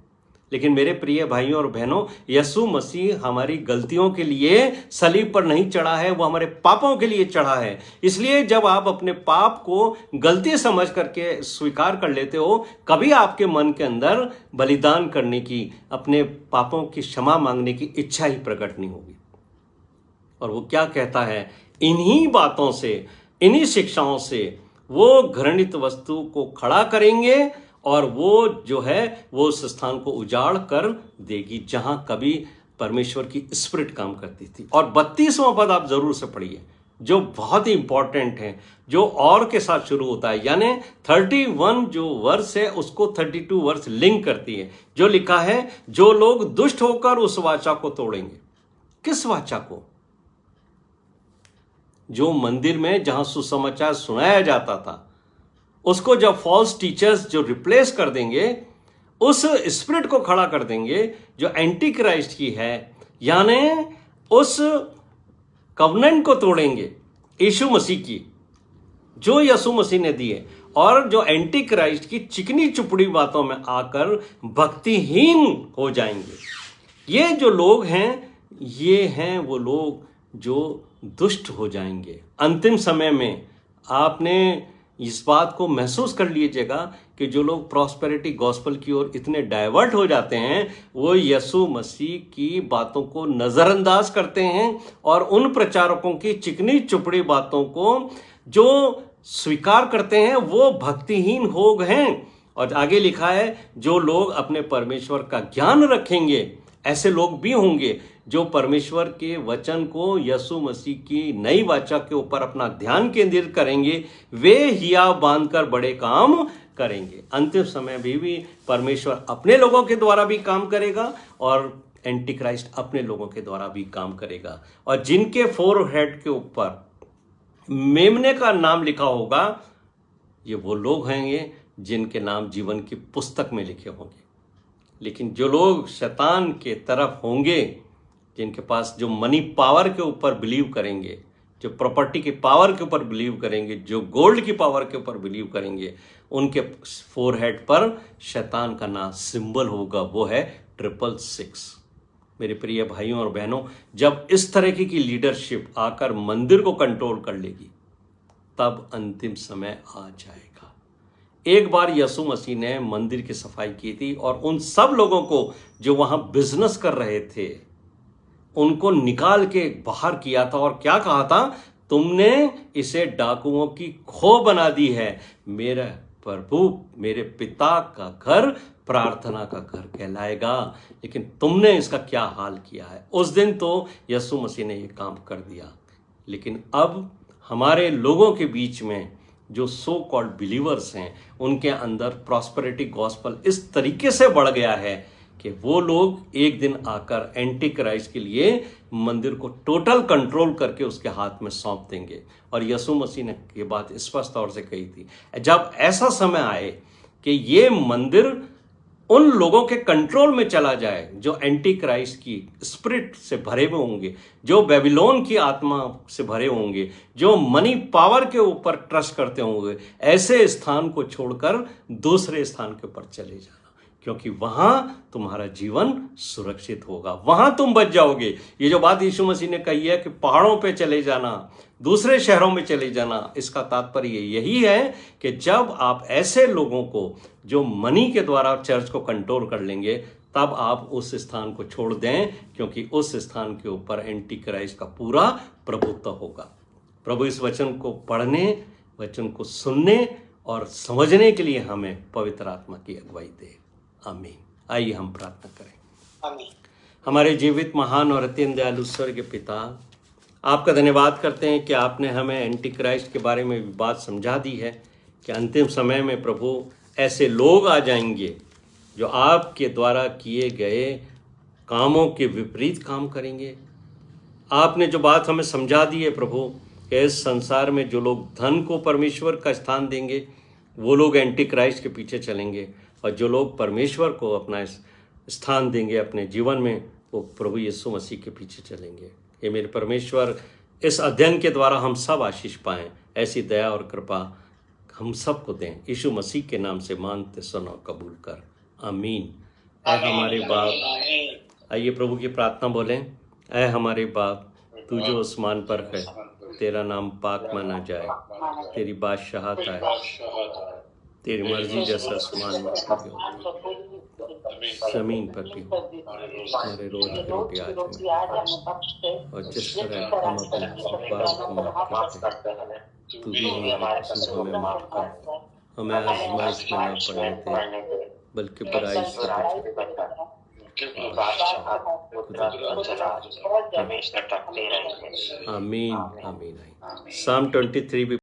A: लेकिन मेरे प्रिय भाइयों और बहनों, यीशु मसीह हमारी गलतियों के लिए सलीब पर नहीं चढ़ा है, वो हमारे पापों के लिए चढ़ा है। इसलिए जब आप अपने पाप को गलती समझ करके स्वीकार कर लेते हो, कभी आपके मन के अंदर बलिदान करने की, अपने पापों की क्षमा मांगने की इच्छा ही प्रकट नहीं होगी। और वो क्या कहता है, इन्हीं बातों से, इन्हीं शिक्षाओं से वो घृणित वस्तु को खड़ा करेंगे और वो जो है वो उस स्थान को उजाड़ कर देगी जहां कभी परमेश्वर की स्पिरिट काम करती थी। और 32वां पद आप जरूर से पढ़िए, जो बहुत ही इंपॉर्टेंट है, जो और के साथ शुरू होता है, यानी 31 जो वर्स है उसको 32 वर्स लिंक करती है। जो लिखा है, जो लोग दुष्ट होकर उस वाचा को तोड़ेंगे। किस वाचा को? जो मंदिर में जहां सुसमाचार सुनाया जाता था, उसको जब फॉल्स टीचर्स जो रिप्लेस कर देंगे, उस स्पिरिट को खड़ा कर देंगे जो एंटी क्राइस्ट की है, यानी उस कवनेंट को तोड़ेंगे यीशु मसीह की, जो यीशु मसीह ने दी है, और जो एंटी क्राइस्ट की चिकनी चुपड़ी बातों में आकर भक्तिहीन हो जाएंगे। ये जो लोग हैं, ये हैं वो लोग जो दुष्ट हो जाएंगे अंतिम समय में। आपने इस बात को महसूस कर लीजिएगा कि जो लोग प्रॉस्पेरिटी गॉस्पेल की ओर इतने डाइवर्ट हो जाते हैं, वो यीशु मसीह की बातों को नजरअंदाज करते हैं और उन प्रचारकों की चिकनी चुपड़ी बातों को जो स्वीकार करते हैं, वो भक्तिहीन हो गए हैं। और आगे लिखा है, जो लोग अपने परमेश्वर का ज्ञान रखेंगे, ऐसे लोग भी होंगे जो परमेश्वर के वचन को, यीशु मसीह की नई वाचा के ऊपर अपना ध्यान केंद्रित करेंगे, वे हिया बांधकर बड़े काम करेंगे। अंतिम समय भी परमेश्वर अपने लोगों के द्वारा भी काम करेगा और एंटी क्राइस्ट अपने लोगों के द्वारा भी काम करेगा। और जिनके फोरहेड के ऊपर मेमने का नाम लिखा होगा, ये वो लोग होंगे जिनके नाम जीवन की पुस्तक में लिखे होंगे। लेकिन जो लोग शैतान के तरफ होंगे, जिनके पास जो मनी पावर के ऊपर बिलीव करेंगे, जो प्रॉपर्टी की पावर के ऊपर बिलीव करेंगे, जो गोल्ड की पावर के ऊपर बिलीव करेंगे, उनके फोरहेड पर शैतान का नाम सिंबल होगा, वो है 666। मेरे प्रिय भाइयों और बहनों, जब इस तरह की लीडरशिप आकर मंदिर को कंट्रोल कर लेगी, तब अंतिम समय आ जाएगा। एक बार यीशु मसीह ने मंदिर की सफाई की थी और उन सब लोगों को जो वहां बिजनेस कर रहे थे उनको निकाल के बाहर किया था और क्या कहा था, तुमने इसे डाकुओं की खो बना दी है, मेरा प्रभु मेरे पिता का घर प्रार्थना का घर कहलाएगा, लेकिन तुमने इसका क्या हाल किया है। उस दिन तो यीशु मसीह ने ये काम कर दिया, लेकिन अब हमारे लोगों के बीच में जो सो कॉल्ड बिलीवर्स हैं उनके अंदर प्रॉस्पेरिटी गॉस्पल इस तरीके से बढ़ गया है कि वो लोग एक दिन आकर एंटी क्राइस्ट के लिए मंदिर को टोटल कंट्रोल करके उसके हाथ में सौंप देंगे। और यीशु मसीह ने ये बात स्पष्ट तौर से कही थी, जब ऐसा समय आए कि ये मंदिर उन लोगों के कंट्रोल में चला जाए जो एंटी क्राइस्ट की स्पिरिट से भरे हुए होंगे, जो बेबीलोन की आत्मा से भरे होंगे, जो मनी पावर के ऊपर ट्रस्ट करते होंगे, ऐसे स्थान को छोड़कर दूसरे स्थान के ऊपर चले जाना, क्योंकि वहां तुम्हारा जीवन सुरक्षित होगा, वहां तुम बच जाओगे। ये जो बात यीशु मसीह ने कही है कि पहाड़ों पे चले जाना, दूसरे शहरों में चले जाना, इसका तात्पर्य यही है कि जब आप ऐसे लोगों को जो मनी के द्वारा चर्च को कंट्रोल कर लेंगे, तब आप उस स्थान को छोड़ दें, क्योंकि उस स्थान के ऊपर एंटी क्राइस्ट का पूरा प्रभुत्व होगा। प्रभु इस वचन को पढ़ने, वचन को सुनने और समझने के लिए हमें पवित्र आत्मा की अगुवाई दे। आमीन। आइए हम प्रार्थना करें।
B: आमीन।
A: हमारे जीवित महान और अत्यंत दयालु स्वर्गीय पिता, आपका धन्यवाद करते हैं कि आपने हमें एंटी क्राइस्ट के बारे में भी बात समझा दी है कि अंतिम समय में प्रभु ऐसे लोग आ जाएंगे जो आपके द्वारा किए गए कामों के विपरीत काम करेंगे। आपने जो बात हमें समझा दी है प्रभु कि इस संसार में जो लोग धन को परमेश्वर का स्थान देंगे वो लोग एंटी क्राइस्ट के पीछे चलेंगे, और जो लोग परमेश्वर को अपना स्थान देंगे अपने जीवन में, वो प्रभु यीशु मसीह के पीछे चलेंगे। ये मेरे परमेश्वर, इस अध्ययन के द्वारा हम सब आशीष पाएं, ऐसी दया और कृपा हम सबको दें। यीशु मसीह के नाम से मांगते सुनो, कबूल कर। आमीन। ऐ हमारे बाप, आइए प्रभु की प्रार्थना बोलें। ऐ हमारे बाप, तू जो आसमान पर है, तेरा नाम पाक माना जाए, तेरी बादशाहत आए, तेरी मर्जी जैसा आसमान में पूरी हो, जमीन पर भी हो। हमारे रोज की रोटी आज हमें, और जिस तरह हम अपने पाप को माफ करते हैं, तू भी हमारे कसूर हमें माफ कर। हमें आजमाइश में न पड़ने दे, बल्कि बुराई से बचा। आमीन आमीन। Psalm 23 भी